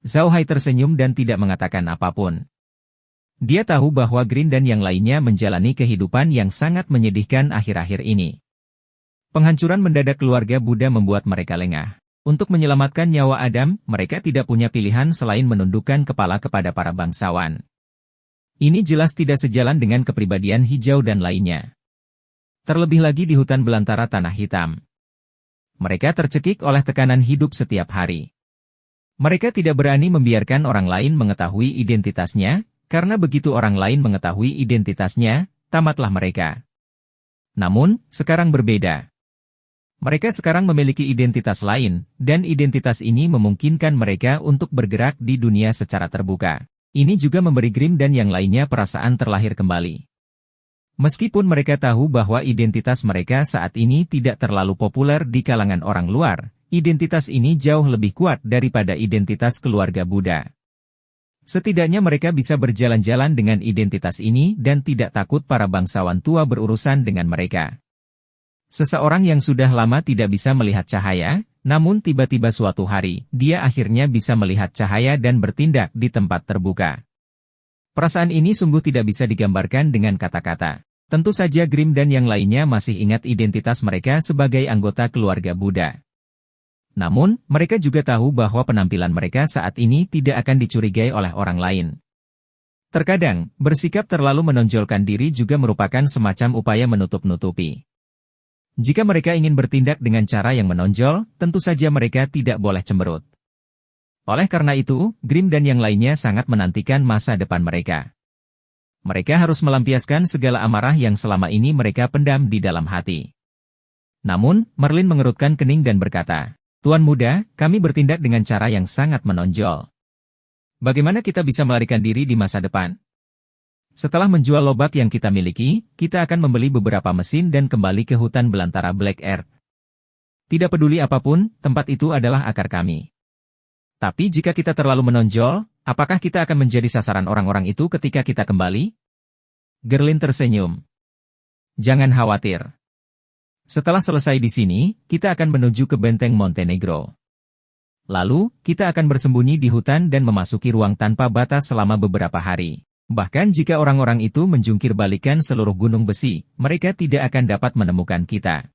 Zhao Hai tersenyum dan tidak mengatakan apapun. Dia tahu bahwa Green dan yang lainnya menjalani kehidupan yang sangat menyedihkan akhir-akhir ini. Penghancuran mendadak keluarga Buddha membuat mereka lengah. Untuk menyelamatkan nyawa Adam, mereka tidak punya pilihan selain menundukkan kepala kepada para bangsawan. Ini jelas tidak sejalan dengan kepribadian hijau dan lainnya. Terlebih lagi di hutan belantara Tanah Hitam. Mereka tercekik oleh tekanan hidup setiap hari. Mereka tidak berani membiarkan orang lain mengetahui identitasnya, karena begitu orang lain mengetahui identitasnya, tamatlah mereka. Namun, sekarang berbeda. Mereka sekarang memiliki identitas lain, dan identitas ini memungkinkan mereka untuk bergerak di dunia secara terbuka. Ini juga memberi Grimm dan yang lainnya perasaan terlahir kembali. Meskipun mereka tahu bahwa identitas mereka saat ini tidak terlalu populer di kalangan orang luar, identitas ini jauh lebih kuat daripada identitas keluarga Buddha. Setidaknya mereka bisa berjalan-jalan dengan identitas ini dan tidak takut para bangsawan tua berurusan dengan mereka. Seseorang yang sudah lama tidak bisa melihat cahaya, namun tiba-tiba suatu hari, dia akhirnya bisa melihat cahaya dan bertindak di tempat terbuka. Perasaan ini sungguh tidak bisa digambarkan dengan kata-kata. Tentu saja Grimm dan yang lainnya masih ingat identitas mereka sebagai anggota keluarga Buddha. Namun, mereka juga tahu bahwa penampilan mereka saat ini tidak akan dicurigai oleh orang lain. Terkadang, bersikap terlalu menonjolkan diri juga merupakan semacam upaya menutup-nutupi. Jika mereka ingin bertindak dengan cara yang menonjol, tentu saja mereka tidak boleh cemberut. Oleh karena itu, Grimm dan yang lainnya sangat menantikan masa depan mereka. Mereka harus melampiaskan segala amarah yang selama ini mereka pendam di dalam hati. Namun, Merlin mengerutkan kening dan berkata, "Tuan muda, kami bertindak dengan cara yang sangat menonjol. Bagaimana kita bisa melarikan diri di masa depan? Setelah menjual lobak yang kita miliki, kita akan membeli beberapa mesin dan kembali ke hutan belantara Black Earth. Tidak peduli apapun, tempat itu adalah akar kami. Tapi jika kita terlalu menonjol, apakah kita akan menjadi sasaran orang-orang itu ketika kita kembali?" Gerlin tersenyum. "Jangan khawatir. Setelah selesai di sini, kita akan menuju ke benteng Montenegro. Lalu, kita akan bersembunyi di hutan dan memasuki ruang tanpa batas selama beberapa hari. Bahkan jika orang-orang itu menjungkir balikan seluruh gunung besi, mereka tidak akan dapat menemukan kita.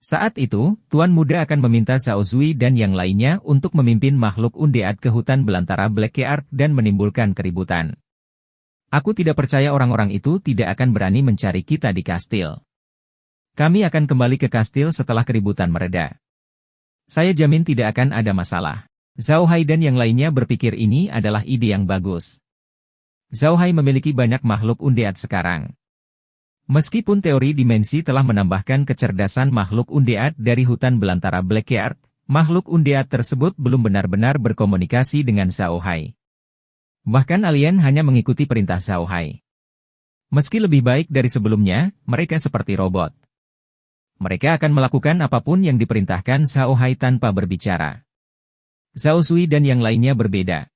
Saat itu, Tuan Muda akan meminta Zhao Zui dan yang lainnya untuk memimpin makhluk undead ke hutan belantara Black Earth dan menimbulkan keributan. Aku tidak percaya orang-orang itu tidak akan berani mencari kita di kastil. Kami akan kembali ke kastil setelah keributan mereda. Saya jamin tidak akan ada masalah." Zhao Hai dan yang lainnya berpikir ini adalah ide yang bagus. Zhao Hai memiliki banyak makhluk undead sekarang. Meskipun teori dimensi telah menambahkan kecerdasan makhluk undead dari hutan belantara Black Earth, makhluk undead tersebut belum benar-benar berkomunikasi dengan Zhao Hai. Bahkan alien hanya mengikuti perintah Zhao Hai. Meski lebih baik dari sebelumnya, mereka seperti robot. Mereka akan melakukan apapun yang diperintahkan Zhao Hai tanpa berbicara. Zhao Zui dan yang lainnya berbeda.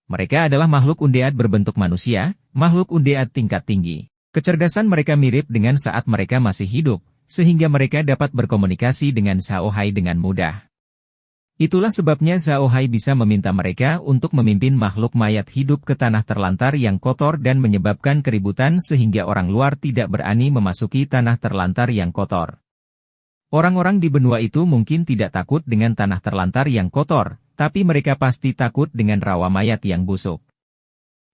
Mereka adalah makhluk undead berbentuk manusia, makhluk undead tingkat tinggi. Kecerdasan mereka mirip dengan saat mereka masih hidup, sehingga mereka dapat berkomunikasi dengan Zhao Hai dengan mudah. Itulah sebabnya Zhao Hai bisa meminta mereka untuk memimpin makhluk mayat hidup ke tanah terlantar yang kotor dan menyebabkan keributan sehingga orang luar tidak berani memasuki tanah terlantar yang kotor. Orang-orang di benua itu mungkin tidak takut dengan tanah terlantar yang kotor, tapi mereka pasti takut dengan rawa mayat yang busuk.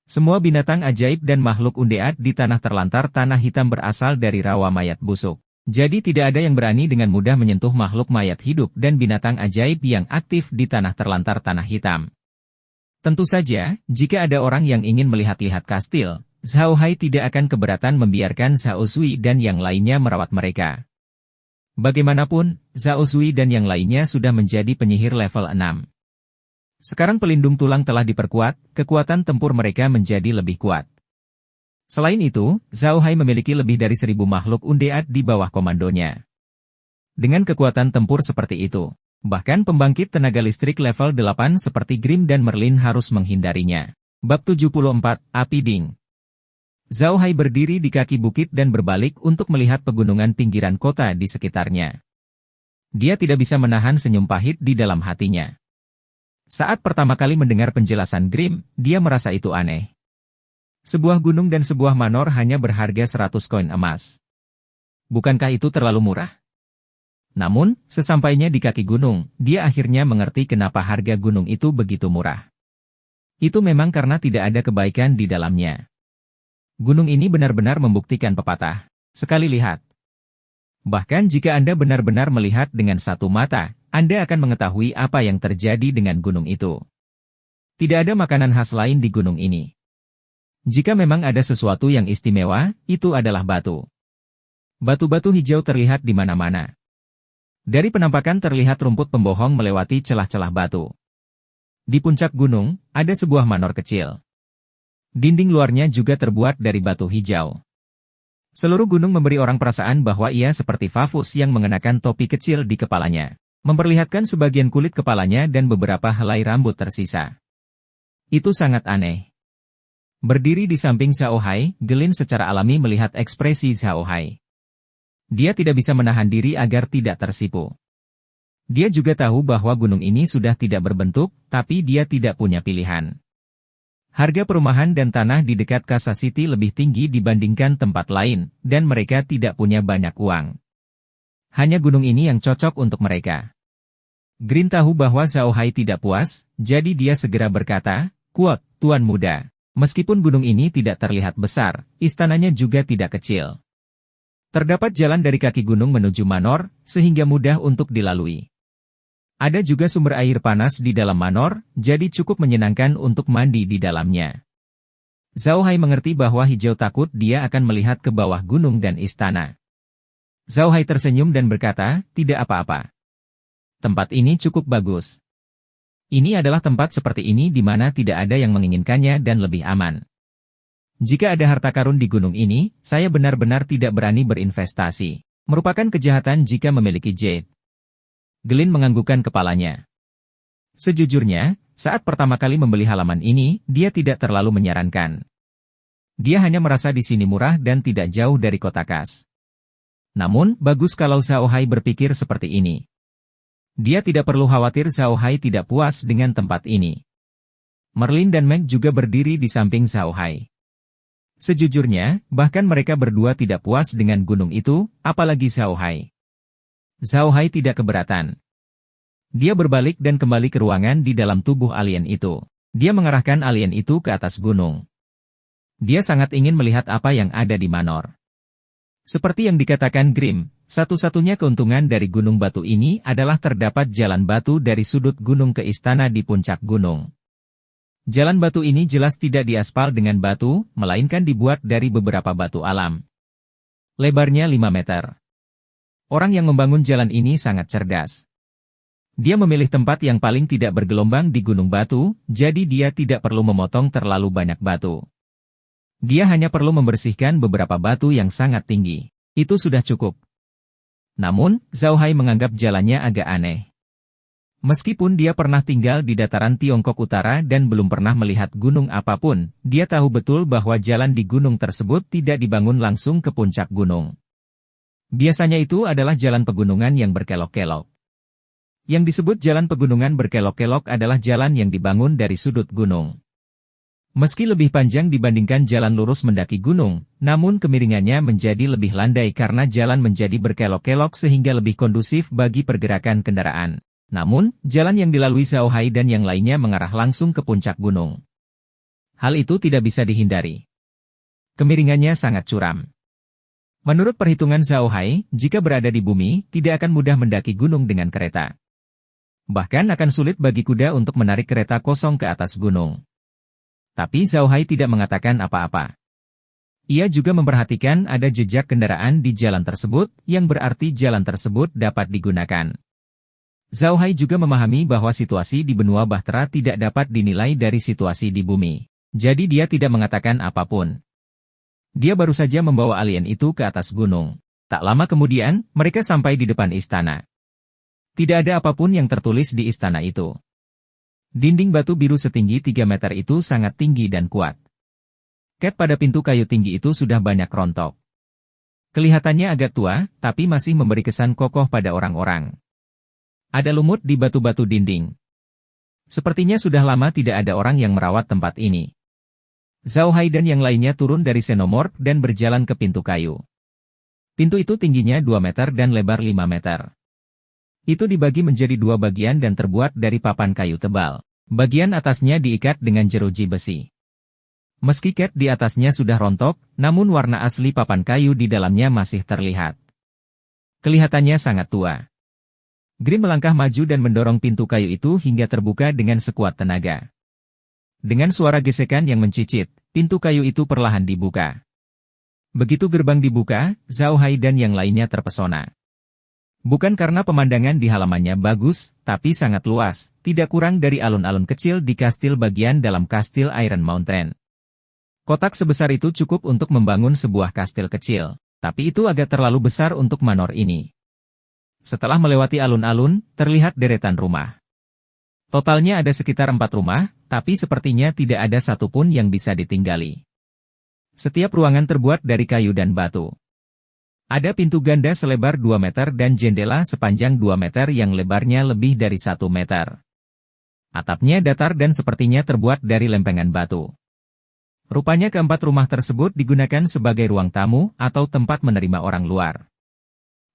Semua binatang ajaib dan makhluk undead di tanah terlantar Tanah Hitam berasal dari rawa mayat busuk. Jadi tidak ada yang berani dengan mudah menyentuh makhluk mayat hidup dan binatang ajaib yang aktif di tanah terlantar tanah hitam. Tentu saja, jika ada orang yang ingin melihat-lihat kastil, Zhao Hai tidak akan keberatan membiarkan Zhao Zui dan yang lainnya merawat mereka. Bagaimanapun, Zhao Zui dan yang lainnya sudah menjadi penyihir level 6. Sekarang pelindung tulang telah diperkuat, kekuatan tempur mereka menjadi lebih kuat. Selain itu, Zhao Hai memiliki lebih dari 1.000 makhluk undead di bawah komandonya. Dengan kekuatan tempur seperti itu, bahkan pembangkit tenaga listrik level 8 seperti Grim dan Merlin harus menghindarinya. Bab 74, Api Ding. Zhao Hai berdiri di kaki bukit dan berbalik untuk melihat pegunungan pinggiran kota di sekitarnya. Dia tidak bisa menahan senyum pahit di dalam hatinya. Saat pertama kali mendengar penjelasan Grim, dia merasa itu aneh. Sebuah gunung dan sebuah manor hanya berharga 100 koin emas. Bukankah itu terlalu murah? Namun, sesampainya di kaki gunung, dia akhirnya mengerti kenapa harga gunung itu begitu murah. Itu memang karena tidak ada kebaikan di dalamnya. Gunung ini benar-benar membuktikan pepatah, sekali lihat. Bahkan jika Anda benar-benar melihat dengan satu mata, Anda akan mengetahui apa yang terjadi dengan gunung itu. Tidak ada makanan khas lain di gunung ini. Jika memang ada sesuatu yang istimewa, itu adalah batu. Batu-batu hijau terlihat di mana-mana. Dari penampakan terlihat rumput pembohong melewati celah-celah batu. Di puncak gunung, ada sebuah manor kecil. Dinding luarnya juga terbuat dari batu hijau. Seluruh gunung memberi orang perasaan bahwa ia seperti Fafus yang mengenakan topi kecil di kepalanya, memperlihatkan sebagian kulit kepalanya dan beberapa helai rambut tersisa. Itu sangat aneh. Berdiri di samping Zhao Hai, Gelin secara alami melihat ekspresi Zhao Hai. Dia tidak bisa menahan diri agar tidak tersipu. Dia juga tahu bahwa gunung ini sudah tidak berbentuk, tapi dia tidak punya pilihan. Harga perumahan dan tanah di dekat Kasa City lebih tinggi dibandingkan tempat lain, dan mereka tidak punya banyak uang. Hanya gunung ini yang cocok untuk mereka. Green tahu bahwa Zhao Hai tidak puas, jadi dia segera berkata, "Kuat, Tuan Muda. Meskipun gunung ini tidak terlihat besar, istananya juga tidak kecil. Terdapat jalan dari kaki gunung menuju manor, sehingga mudah untuk dilalui. Ada juga sumber air panas di dalam manor, jadi cukup menyenangkan untuk mandi di dalamnya." Zhao Hai mengerti bahwa hijau takut dia akan melihat ke bawah gunung dan istana. Zhao Hai tersenyum dan berkata, "Tidak apa-apa. Tempat ini cukup bagus. Ini adalah tempat seperti ini di mana tidak ada yang menginginkannya dan lebih aman. Jika ada harta karun di gunung ini, saya benar-benar tidak berani berinvestasi. Merupakan kejahatan jika memiliki jade." Gelin menganggukkan kepalanya. Sejujurnya, saat pertama kali membeli halaman ini, dia tidak terlalu menyarankan. Dia hanya merasa di sini murah dan tidak jauh dari kota kas. Namun, bagus kalau Zhao Hai berpikir seperti ini. Dia tidak perlu khawatir Zhao Hai tidak puas dengan tempat ini. Merlin dan Meg juga berdiri di samping Zhao Hai. Sejujurnya, bahkan mereka berdua tidak puas dengan gunung itu, apalagi Zhao Hai. Zhao Hai tidak keberatan. Dia berbalik dan kembali ke ruangan di dalam tubuh alien itu. Dia mengarahkan alien itu ke atas gunung. Dia sangat ingin melihat apa yang ada di manor. Seperti yang dikatakan Grim, satu-satunya keuntungan dari gunung batu ini adalah terdapat jalan batu dari sudut gunung ke istana di puncak gunung. Jalan batu ini jelas tidak diaspal dengan batu, melainkan dibuat dari beberapa batu alam. Lebarnya 5 meter. Orang yang membangun jalan ini sangat cerdas. Dia memilih tempat yang paling tidak bergelombang di gunung batu, jadi dia tidak perlu memotong terlalu banyak batu. Dia hanya perlu membersihkan beberapa batu yang sangat tinggi. Itu sudah cukup. Namun, Zhao Hai menganggap jalannya agak aneh. Meskipun dia pernah tinggal di dataran Tiongkok Utara dan belum pernah melihat gunung apapun, dia tahu betul bahwa jalan di gunung tersebut tidak dibangun langsung ke puncak gunung. Biasanya itu adalah jalan pegunungan yang berkelok-kelok. Yang disebut jalan pegunungan berkelok-kelok adalah jalan yang dibangun dari sudut gunung. Meski lebih panjang dibandingkan jalan lurus mendaki gunung, namun kemiringannya menjadi lebih landai karena jalan menjadi berkelok-kelok sehingga lebih kondusif bagi pergerakan kendaraan. Namun, jalan yang dilalui Zhao Hai dan yang lainnya mengarah langsung ke puncak gunung. Hal itu tidak bisa dihindari. Kemiringannya sangat curam. Menurut perhitungan Zhao Hai, jika berada di bumi, tidak akan mudah mendaki gunung dengan kereta. Bahkan akan sulit bagi kuda untuk menarik kereta kosong ke atas gunung. Tapi Zhao Hai tidak mengatakan apa-apa. Ia juga memperhatikan ada jejak kendaraan di jalan tersebut, yang berarti jalan tersebut dapat digunakan. Zhao Hai juga memahami bahwa situasi di benua Bahtera tidak dapat dinilai dari situasi di bumi. Jadi dia tidak mengatakan apapun. Dia baru saja membawa alien itu ke atas gunung. Tak lama kemudian, mereka sampai di depan istana. Tidak ada apapun yang tertulis di istana itu. Dinding batu biru setinggi 3 meter itu sangat tinggi dan kuat. Cat pada pintu kayu tinggi itu sudah banyak rontok. Kelihatannya agak tua, tapi masih memberi kesan kokoh pada orang-orang. Ada lumut di batu-batu dinding. Sepertinya sudah lama tidak ada orang yang merawat tempat ini. Zhao Hai dan yang lainnya turun dari xenomorph dan berjalan ke pintu kayu. Pintu itu tingginya 2 meter dan lebar 5 meter. Itu dibagi menjadi 2 bagian dan terbuat dari papan kayu tebal. Bagian atasnya diikat dengan jeruji besi. Meski cat di atasnya sudah rontok, namun warna asli papan kayu di dalamnya masih terlihat. Kelihatannya sangat tua. Grim melangkah maju dan mendorong pintu kayu itu hingga terbuka dengan sekuat tenaga. Dengan suara gesekan yang mencicit, pintu kayu itu perlahan dibuka. Begitu gerbang dibuka, Zhao Hai dan yang lainnya terpesona. Bukan karena pemandangan di halamannya bagus, tapi sangat luas, tidak kurang dari alun-alun kecil di kastil bagian dalam kastil Iron Mountain. Kotak sebesar itu cukup untuk membangun sebuah kastil kecil, tapi itu agak terlalu besar untuk manor ini. Setelah melewati alun-alun, terlihat deretan rumah. Totalnya ada sekitar 4 rumah, tapi sepertinya tidak ada satupun yang bisa ditinggali. Setiap ruangan terbuat dari kayu dan batu. Ada pintu ganda selebar 2 meter dan jendela sepanjang 2 meter yang lebarnya lebih dari 1 meter. Atapnya datar dan sepertinya terbuat dari lempengan batu. Rupanya keempat rumah tersebut digunakan sebagai ruang tamu atau tempat menerima orang luar.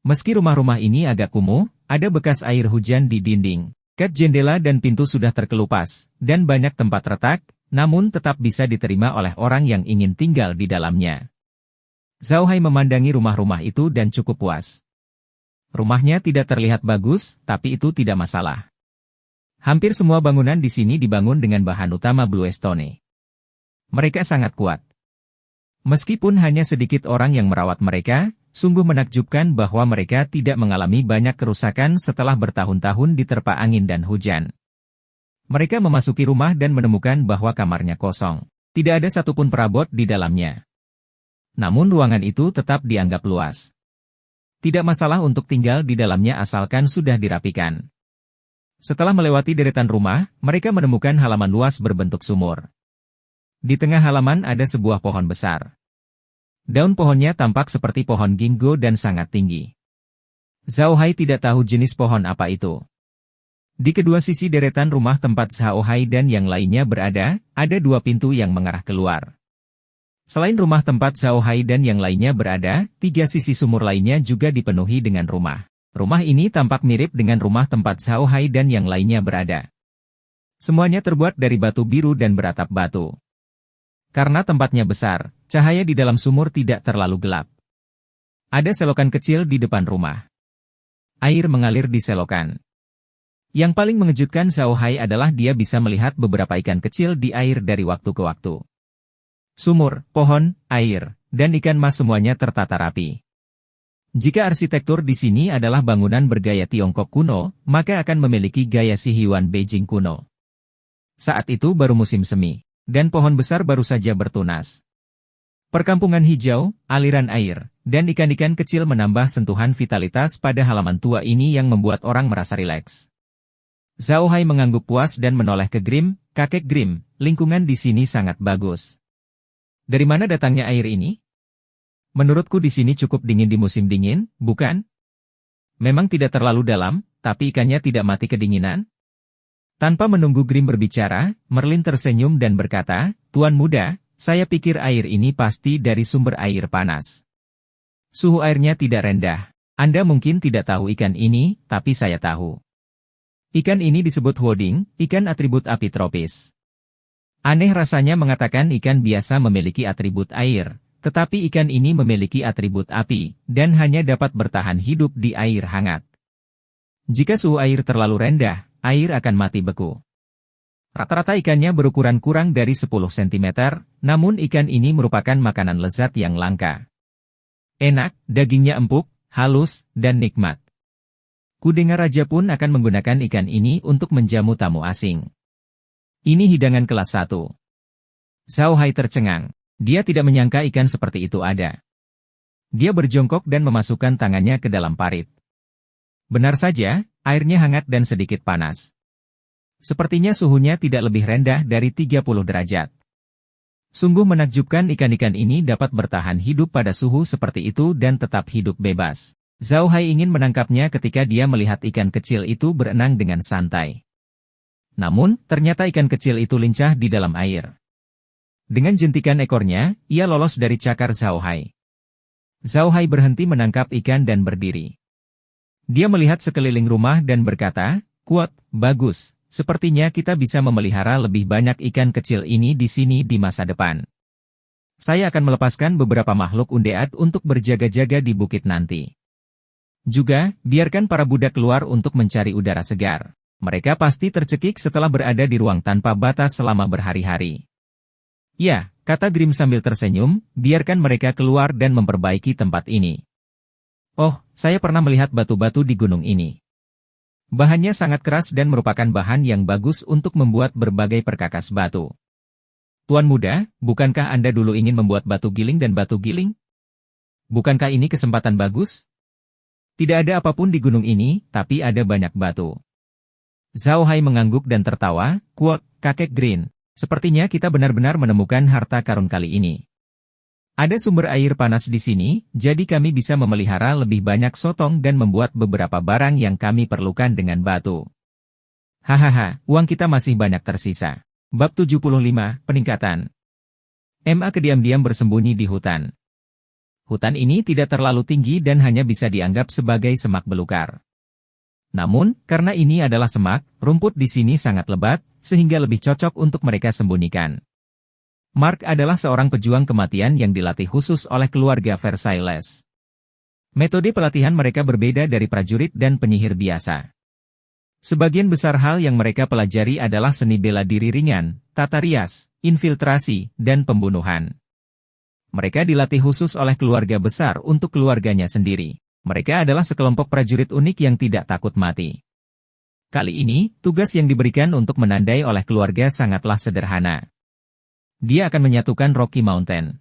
Meski rumah-rumah ini agak kumuh, ada bekas air hujan di dinding. Kat jendela dan pintu sudah terkelupas, dan banyak tempat retak, namun tetap bisa diterima oleh orang yang ingin tinggal di dalamnya. Zhao Hai memandangi rumah-rumah itu dan cukup puas. Rumahnya tidak terlihat bagus, tapi itu tidak masalah. Hampir semua bangunan di sini dibangun dengan bahan utama bluestone. Mereka sangat kuat. Meskipun hanya sedikit orang yang merawat mereka, sungguh menakjubkan bahwa mereka tidak mengalami banyak kerusakan setelah bertahun-tahun diterpa angin dan hujan. Mereka memasuki rumah dan menemukan bahwa kamarnya kosong. Tidak ada satupun perabot di dalamnya. Namun ruangan itu tetap dianggap luas. Tidak masalah untuk tinggal di dalamnya asalkan sudah dirapikan. Setelah melewati deretan rumah, mereka menemukan halaman luas berbentuk sumur. Di tengah halaman ada sebuah pohon besar. Daun pohonnya tampak seperti pohon ginkgo dan sangat tinggi. Zhao Hai tidak tahu jenis pohon apa itu. Di kedua sisi deretan rumah tempat Zhao Hai dan yang lainnya berada, ada 2 pintu yang mengarah keluar. Selain rumah tempat Zhao Hai dan yang lainnya berada, 3 sisi sumur lainnya juga dipenuhi dengan rumah. Rumah ini tampak mirip dengan rumah tempat Zhao Hai dan yang lainnya berada. Semuanya terbuat dari batu biru dan beratap batu. Karena tempatnya besar, cahaya di dalam sumur tidak terlalu gelap. Ada selokan kecil di depan rumah. Air mengalir di selokan. Yang paling mengejutkan Zhao Hai adalah dia bisa melihat beberapa ikan kecil di air dari waktu ke waktu. Sumur, pohon, air, dan ikan mas semuanya tertata rapi. Jika arsitektur di sini adalah bangunan bergaya Tiongkok kuno, maka akan memiliki gaya Shihuan Beijing kuno. Saat itu baru musim semi. Dan pohon besar baru saja bertunas. Perkampungan hijau, aliran air, dan ikan-ikan kecil menambah sentuhan vitalitas pada halaman tua ini yang membuat orang merasa rileks. Zhao Hai mengangguk puas dan menoleh ke Grim, kakek Grim, lingkungan di sini sangat bagus. Dari mana datangnya air ini? Menurutku di sini cukup dingin di musim dingin, bukan? Memang tidak terlalu dalam, tapi ikannya tidak mati kedinginan? Tanpa menunggu Grim berbicara, Merlin tersenyum dan berkata, "Tuan muda, saya pikir air ini pasti dari sumber air panas. Suhu airnya tidak rendah. Anda mungkin tidak tahu ikan ini, tapi saya tahu. Ikan ini disebut Woding, ikan atribut api tropis. Aneh rasanya mengatakan ikan biasa memiliki atribut air, Tetapi ikan ini memiliki atribut api, dan hanya dapat bertahan hidup di air hangat. Jika suhu air terlalu rendah, air akan mati beku. Rata-rata ikannya berukuran kurang dari 10 cm, namun ikan ini merupakan makanan lezat yang langka. Enak, dagingnya empuk, halus, dan nikmat. Kudengar raja pun akan menggunakan ikan ini untuk menjamu tamu asing. Ini hidangan kelas 1. Zhao Hai tercengang. Dia tidak menyangka ikan seperti itu ada. Dia berjongkok dan memasukkan tangannya ke dalam parit. Benar saja, airnya hangat dan sedikit panas. Sepertinya suhunya tidak lebih rendah dari 30 derajat. Sungguh menakjubkan ikan-ikan ini dapat bertahan hidup pada suhu seperti itu dan tetap hidup bebas. Zhao Hai ingin menangkapnya ketika dia melihat ikan kecil itu berenang dengan santai. Namun, ternyata ikan kecil itu lincah di dalam air. Dengan jentikan ekornya, ia lolos dari cakar Zhao Hai. Zhao Hai berhenti menangkap ikan dan berdiri. Dia melihat sekeliling rumah dan berkata, "Kuat, bagus. Sepertinya kita bisa memelihara lebih banyak ikan kecil ini di sini di masa depan. Saya akan melepaskan beberapa makhluk undead untuk berjaga-jaga di bukit nanti. Juga, biarkan para budak keluar untuk mencari udara segar. Mereka pasti tercekik setelah berada di ruang tanpa batas selama berhari-hari." "Ya," kata Grim sambil tersenyum, "biarkan mereka keluar dan memperbaiki tempat ini. Oh, saya pernah melihat batu-batu di gunung ini. Bahannya sangat keras dan merupakan bahan yang bagus untuk membuat berbagai perkakas batu. Tuan muda, bukankah Anda dulu ingin membuat batu giling dan batu giling? Bukankah ini kesempatan bagus? Tidak ada apapun di gunung ini, tapi ada banyak batu." Zhao Hai mengangguk dan tertawa, "Kuat, kakek Green. Sepertinya kita benar-benar menemukan harta karun kali ini. Ada sumber air panas di sini, jadi kami bisa memelihara lebih banyak sotong dan membuat beberapa barang yang kami perlukan dengan batu. Hahaha, uang kita masih banyak tersisa." Bab 75, Peningkatan. Ma kediam-diam bersembunyi di hutan. Hutan ini tidak terlalu tinggi dan hanya bisa dianggap sebagai semak belukar. Namun, karena ini adalah semak, rumput di sini sangat lebat, sehingga lebih cocok untuk mereka sembunyikan. Mark adalah seorang pejuang kematian yang dilatih khusus oleh keluarga Versailles. Metode pelatihan mereka berbeda dari prajurit dan penyihir biasa. Sebagian besar hal yang mereka pelajari adalah seni bela diri ringan, tata rias, infiltrasi, dan pembunuhan. Mereka dilatih khusus oleh keluarga besar untuk keluarganya sendiri. Mereka adalah sekelompok prajurit unik yang tidak takut mati. Kali ini, tugas yang diberikan untuk menandai oleh keluarga sangatlah sederhana. Dia akan menyatukan Rocky Mountain.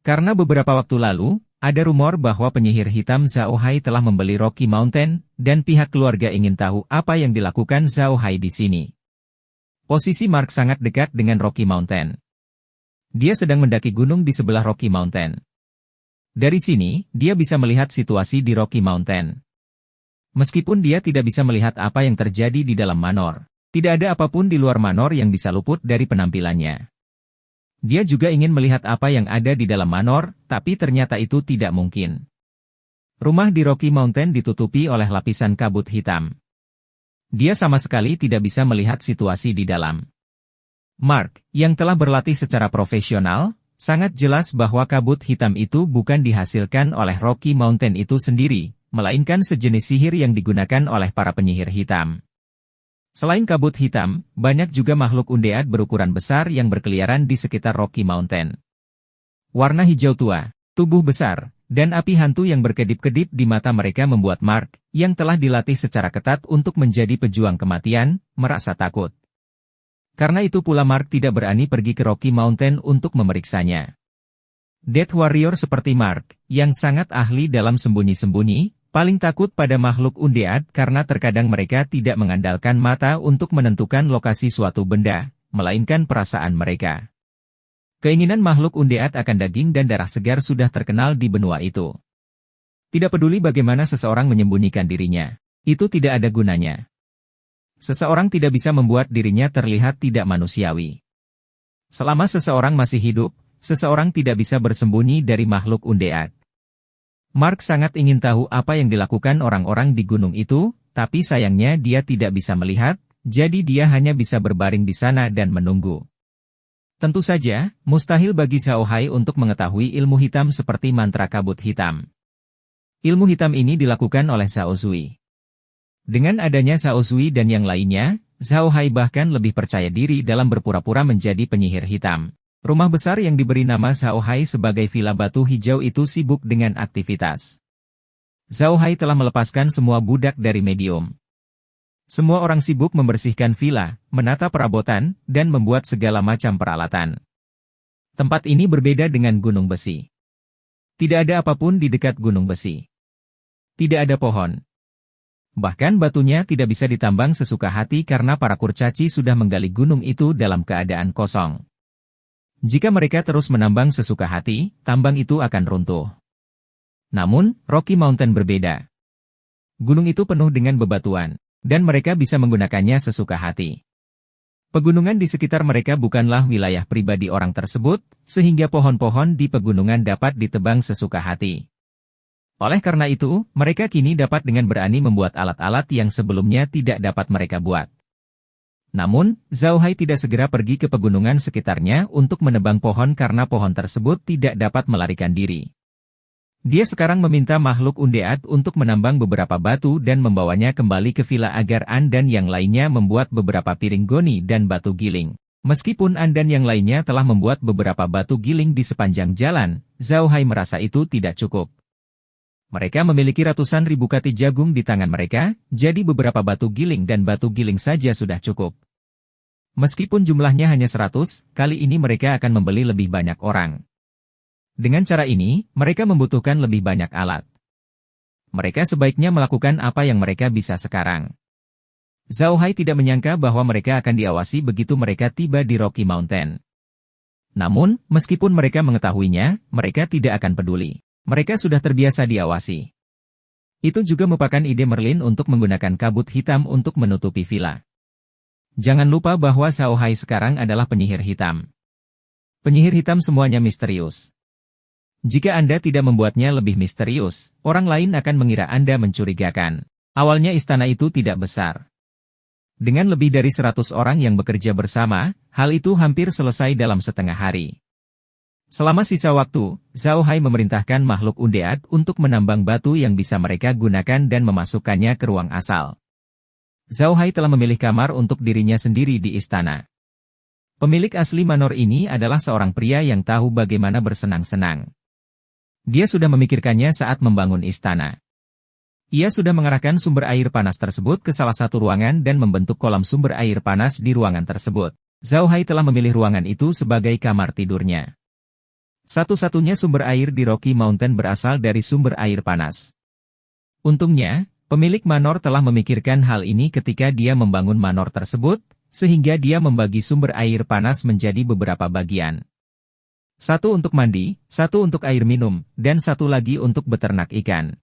Karena beberapa waktu lalu, ada rumor bahwa penyihir hitam Zhao Hai telah membeli Rocky Mountain, dan pihak keluarga ingin tahu apa yang dilakukan Zhao Hai di sini. Posisi Mark sangat dekat dengan Rocky Mountain. Dia sedang mendaki gunung di sebelah Rocky Mountain. Dari sini, dia bisa melihat situasi di Rocky Mountain. Meskipun dia tidak bisa melihat apa yang terjadi di dalam Manor, tidak ada apapun di luar Manor yang bisa luput dari penampilannya. Dia juga ingin melihat apa yang ada di dalam Manor, tapi ternyata itu tidak mungkin. Rumah di Rocky Mountain ditutupi oleh lapisan kabut hitam. Dia sama sekali tidak bisa melihat situasi di dalam. Mark, yang telah berlatih secara profesional, sangat jelas bahwa kabut hitam itu bukan dihasilkan oleh Rocky Mountain itu sendiri, melainkan sejenis sihir yang digunakan oleh para penyihir hitam. Selain kabut hitam, banyak juga makhluk undead berukuran besar yang berkeliaran di sekitar Rocky Mountain. Warna hijau tua, tubuh besar, dan api hantu yang berkedip-kedip di mata mereka membuat Mark, yang telah dilatih secara ketat untuk menjadi pejuang kematian, merasa takut. Karena itu pula Mark tidak berani pergi ke Rocky Mountain untuk memeriksanya. Death Warrior seperti Mark, yang sangat ahli dalam sembunyi-sembunyi, paling takut pada makhluk undead karena terkadang mereka tidak mengandalkan mata untuk menentukan lokasi suatu benda, melainkan perasaan mereka. Keinginan makhluk undead akan daging dan darah segar sudah terkenal di benua itu. Tidak peduli bagaimana seseorang menyembunyikan dirinya, itu tidak ada gunanya. Seseorang tidak bisa membuat dirinya terlihat tidak manusiawi. Selama seseorang masih hidup, seseorang tidak bisa bersembunyi dari makhluk undead. Mark sangat ingin tahu apa yang dilakukan orang-orang di gunung itu, tapi sayangnya dia tidak bisa melihat, jadi dia hanya bisa berbaring di sana dan menunggu. Tentu saja, mustahil bagi Xiao Hai untuk mengetahui ilmu hitam seperti mantra kabut hitam. Ilmu hitam ini dilakukan oleh Xiao Zui. Dengan adanya Xiao Zui dan yang lainnya, Xiao Hai bahkan lebih percaya diri dalam berpura-pura menjadi penyihir hitam. Rumah besar yang diberi nama Xiao Hai sebagai Villa Batu Hijau itu sibuk dengan aktivitas. Xiao Hai telah melepaskan semua budak dari medium. Semua orang sibuk membersihkan villa, menata perabotan, dan membuat segala macam peralatan. Tempat ini berbeda dengan gunung besi. Tidak ada apapun di dekat gunung besi. Tidak ada pohon. Bahkan batunya tidak bisa ditambang sesuka hati karena para kurcaci sudah menggali gunung itu dalam keadaan kosong. Jika mereka terus menambang sesuka hati, tambang itu akan runtuh. Namun, Rocky Mountain berbeda. Gunung itu penuh dengan bebatuan. Dan mereka bisa menggunakannya sesuka hati. Pegunungan di sekitar mereka bukanlah wilayah pribadi orang tersebut, sehingga pohon-pohon di pegunungan dapat ditebang sesuka hati. Oleh karena itu, mereka kini dapat dengan berani membuat alat-alat yang sebelumnya tidak dapat mereka buat. Namun, Xiao Hai tidak segera pergi ke pegunungan sekitarnya untuk menebang pohon karena pohon tersebut tidak dapat melarikan diri. Dia sekarang meminta makhluk undead untuk menambang beberapa batu dan membawanya kembali ke villa agar An dan yang lainnya membuat beberapa piring goni dan batu giling. Meskipun An dan yang lainnya telah membuat beberapa batu giling di sepanjang jalan, Xiao Hai merasa itu tidak cukup. Mereka memiliki ratusan ribu kati jagung di tangan mereka, jadi beberapa batu giling dan batu giling saja sudah cukup. Meskipun jumlahnya hanya 100, kali ini mereka akan membeli lebih banyak orang. Dengan cara ini, mereka membutuhkan lebih banyak alat. Mereka sebaiknya melakukan apa yang mereka bisa sekarang. Xiao Hai tidak menyangka bahwa mereka akan diawasi begitu mereka tiba di Rocky Mountain. Namun, meskipun mereka mengetahuinya, mereka tidak akan peduli. Mereka sudah terbiasa diawasi. Itu juga merupakan ide Merlin untuk menggunakan kabut hitam untuk menutupi villa. Jangan lupa bahwa Xiao Hai sekarang adalah penyihir hitam. Penyihir hitam semuanya misterius. Jika Anda tidak membuatnya lebih misterius, orang lain akan mengira Anda mencurigakan. Awalnya istana itu tidak besar. Dengan lebih dari 100 orang yang bekerja bersama, hal itu hampir selesai dalam setengah hari. Selama sisa waktu, Xiao Hai memerintahkan makhluk undead untuk menambang batu yang bisa mereka gunakan dan memasukkannya ke ruang asal. Xiao Hai telah memilih kamar untuk dirinya sendiri di istana. Pemilik asli manor ini adalah seorang pria yang tahu bagaimana bersenang-senang. Dia sudah memikirkannya saat membangun istana. Ia sudah mengarahkan sumber air panas tersebut ke salah satu ruangan dan membentuk kolam sumber air panas di ruangan tersebut. Xiao Hai telah memilih ruangan itu sebagai kamar tidurnya. Satu-satunya sumber air di Rocky Mountain berasal dari sumber air panas. Untungnya, pemilik manor telah memikirkan hal ini ketika dia membangun manor tersebut, sehingga dia membagi sumber air panas menjadi beberapa bagian. Satu untuk mandi, satu untuk air minum, dan satu lagi untuk beternak ikan.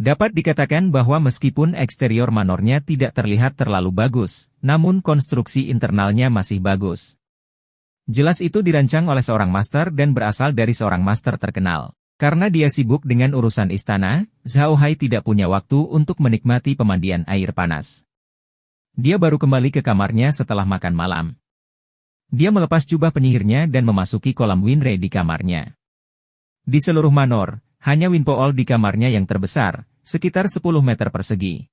Dapat dikatakan bahwa meskipun eksterior manornya tidak terlihat terlalu bagus, namun konstruksi internalnya masih bagus. Jelas itu dirancang oleh seorang master dan berasal dari seorang master terkenal. Karena dia sibuk dengan urusan istana, Xiao Hai tidak punya waktu untuk menikmati pemandian air panas. Dia baru kembali ke kamarnya setelah makan malam. Dia melepas jubah penyihirnya dan memasuki kolam Winre di kamarnya. Di seluruh manor, hanya Winpool di kamarnya yang terbesar, sekitar 10 meter persegi.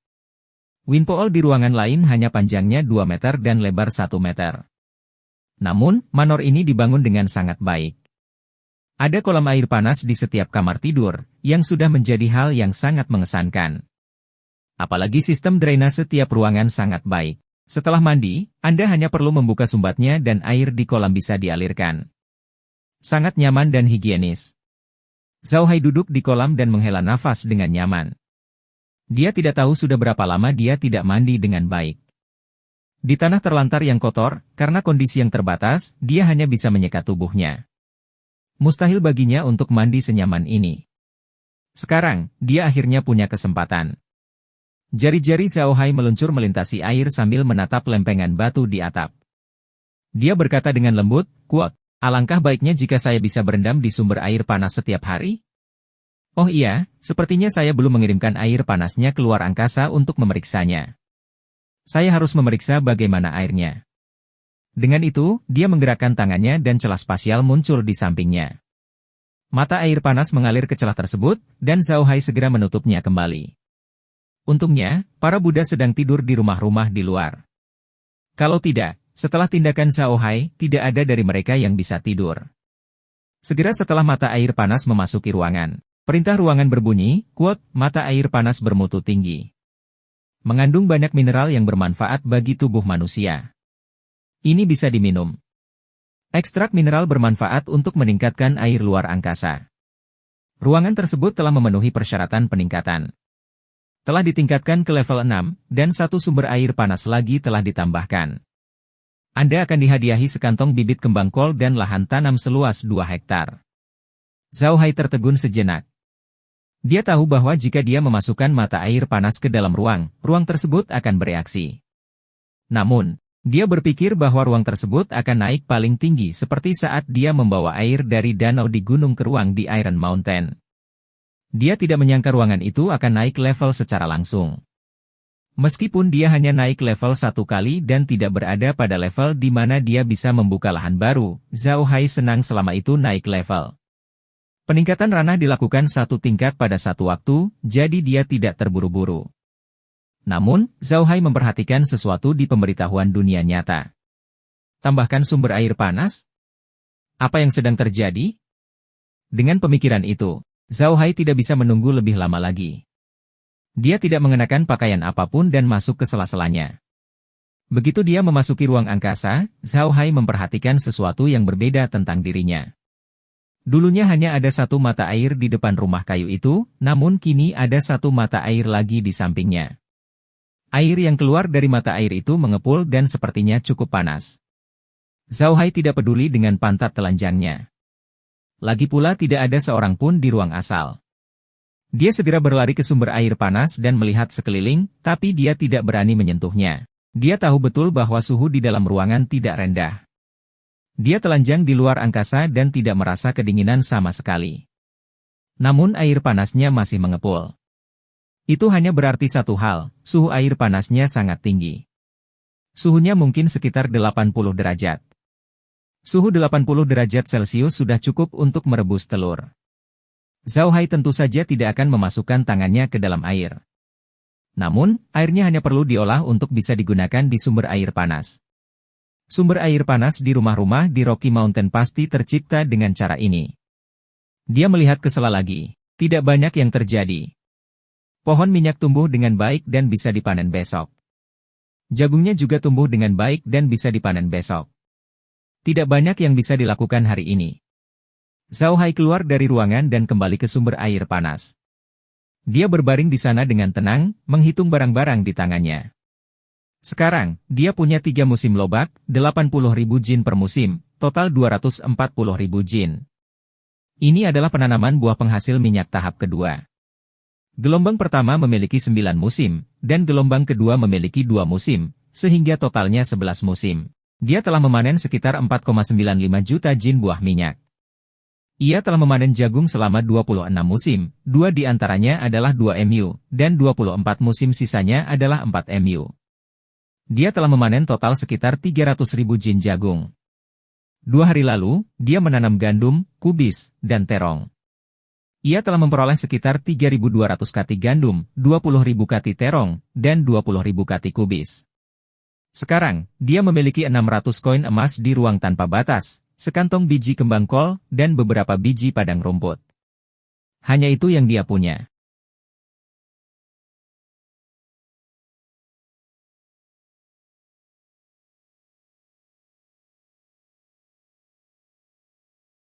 Winpool di ruangan lain hanya panjangnya 2 meter dan lebar 1 meter. Namun, manor ini dibangun dengan sangat baik. Ada kolam air panas di setiap kamar tidur, yang sudah menjadi hal yang sangat mengesankan. Apalagi sistem drainase setiap ruangan sangat baik. Setelah mandi, Anda hanya perlu membuka sumbatnya dan air di kolam bisa dialirkan. Sangat nyaman dan higienis. Xiao Hai duduk di kolam dan menghela nafas dengan nyaman. Dia tidak tahu sudah berapa lama dia tidak mandi dengan baik. Di tanah terlantar yang kotor, karena kondisi yang terbatas, dia hanya bisa menyekat tubuhnya. Mustahil baginya untuk mandi senyaman ini. Sekarang, dia akhirnya punya kesempatan. Jari-jari Xiao Hai meluncur melintasi air sambil menatap lempengan batu di atap. Dia berkata dengan lembut, "Kuat, alangkah baiknya jika saya bisa berendam di sumber air panas setiap hari." Oh iya, sepertinya saya belum mengirimkan air panasnya keluar angkasa untuk memeriksanya. Saya harus memeriksa bagaimana airnya. Dengan itu, dia menggerakkan tangannya dan celah spasial muncul di sampingnya. Mata air panas mengalir ke celah tersebut, dan Zhao Hai segera menutupnya kembali. Untungnya, para Buddha sedang tidur di rumah-rumah di luar. Kalau tidak, setelah tindakan Zhao Hai, tidak ada dari mereka yang bisa tidur. Segera setelah mata air panas memasuki ruangan, perintah ruangan berbunyi, quote, mata air panas bermutu tinggi. Mengandung banyak mineral yang bermanfaat bagi tubuh manusia. Ini bisa diminum. Ekstrak mineral bermanfaat untuk meningkatkan air luar angkasa. Ruangan tersebut telah memenuhi persyaratan peningkatan. Telah ditingkatkan ke level 6, dan satu sumber air panas lagi telah ditambahkan. Anda akan dihadiahi sekantong bibit kembang kol dan lahan tanam seluas 2 hektar. Zhao Hai tertegun sejenak. Dia tahu bahwa jika dia memasukkan mata air panas ke dalam ruang tersebut akan bereaksi. Namun, dia berpikir bahwa ruang tersebut akan naik paling tinggi seperti saat dia membawa air dari danau di gunung ke ruang di Iron Mountain. Dia tidak menyangka ruangan itu akan naik level secara langsung. Meskipun dia hanya naik level 1 kali dan tidak berada pada level di mana dia bisa membuka lahan baru, Zhao Hai senang selama itu naik level. Peningkatan ranah dilakukan 1 tingkat pada satu waktu, jadi dia tidak terburu-buru. Namun, Zhao Hai memperhatikan sesuatu di pemberitahuan dunia nyata. Tambahkan sumber air panas? Apa yang sedang terjadi? Dengan pemikiran itu, Zhao Hai tidak bisa menunggu lebih lama lagi. Dia tidak mengenakan pakaian apapun dan masuk ke sela-selanya. Begitu dia memasuki ruang angkasa, Zhao Hai memperhatikan sesuatu yang berbeda tentang dirinya. Dulunya hanya ada satu mata air di depan rumah kayu itu, namun kini ada satu mata air lagi di sampingnya. Air yang keluar dari mata air itu mengepul dan sepertinya cukup panas. Zhao Hai tidak peduli dengan pantat telanjangnya. Lagi pula tidak ada seorang pun di ruang asal. Dia segera berlari ke sumber air panas dan melihat sekeliling, tapi dia tidak berani menyentuhnya. Dia tahu betul bahwa suhu di dalam ruangan tidak rendah. Dia telanjang di luar angkasa dan tidak merasa kedinginan sama sekali. Namun air panasnya masih mengepul. Itu hanya berarti satu hal, suhu air panasnya sangat tinggi. Suhunya mungkin sekitar 80 derajat. Suhu 80 derajat Celcius sudah cukup untuk merebus telur. Zhao Hai tentu saja tidak akan memasukkan tangannya ke dalam air. Namun, airnya hanya perlu diolah untuk bisa digunakan di sumber air panas. Sumber air panas di rumah-rumah di Rocky Mountain pasti tercipta dengan cara ini. Dia melihat ke sela lagi. Tidak banyak yang terjadi. Pohon minyak tumbuh dengan baik dan bisa dipanen besok. Jagungnya juga tumbuh dengan baik dan bisa dipanen besok. Tidak banyak yang bisa dilakukan hari ini. Zhao Hai keluar dari ruangan dan kembali ke sumber air panas. Dia berbaring di sana dengan tenang, menghitung barang-barang di tangannya. Sekarang, dia punya 3 musim lobak, 80.000 jin per musim, total 240.000 jin. Ini adalah penanaman buah penghasil minyak tahap kedua. Gelombang pertama memiliki 9 musim, dan gelombang kedua memiliki 2 musim, sehingga totalnya 11 musim. Dia telah memanen sekitar 4,95 juta jin buah minyak. Ia telah memanen jagung selama 26 musim, 2 di antaranya adalah 2 MU, dan 24 musim sisanya adalah 4 MU. Dia telah memanen total sekitar 300.000 jin jagung. 2 hari lalu, dia menanam gandum, kubis, dan terong. Ia telah memperoleh sekitar 3.200 kati gandum, 20.000 kati terong, dan 20.000 kati kubis. Sekarang, dia memiliki 600 koin emas di ruang tanpa batas, sekantong biji kembang kol, dan beberapa biji padang rumput. Hanya itu yang dia punya.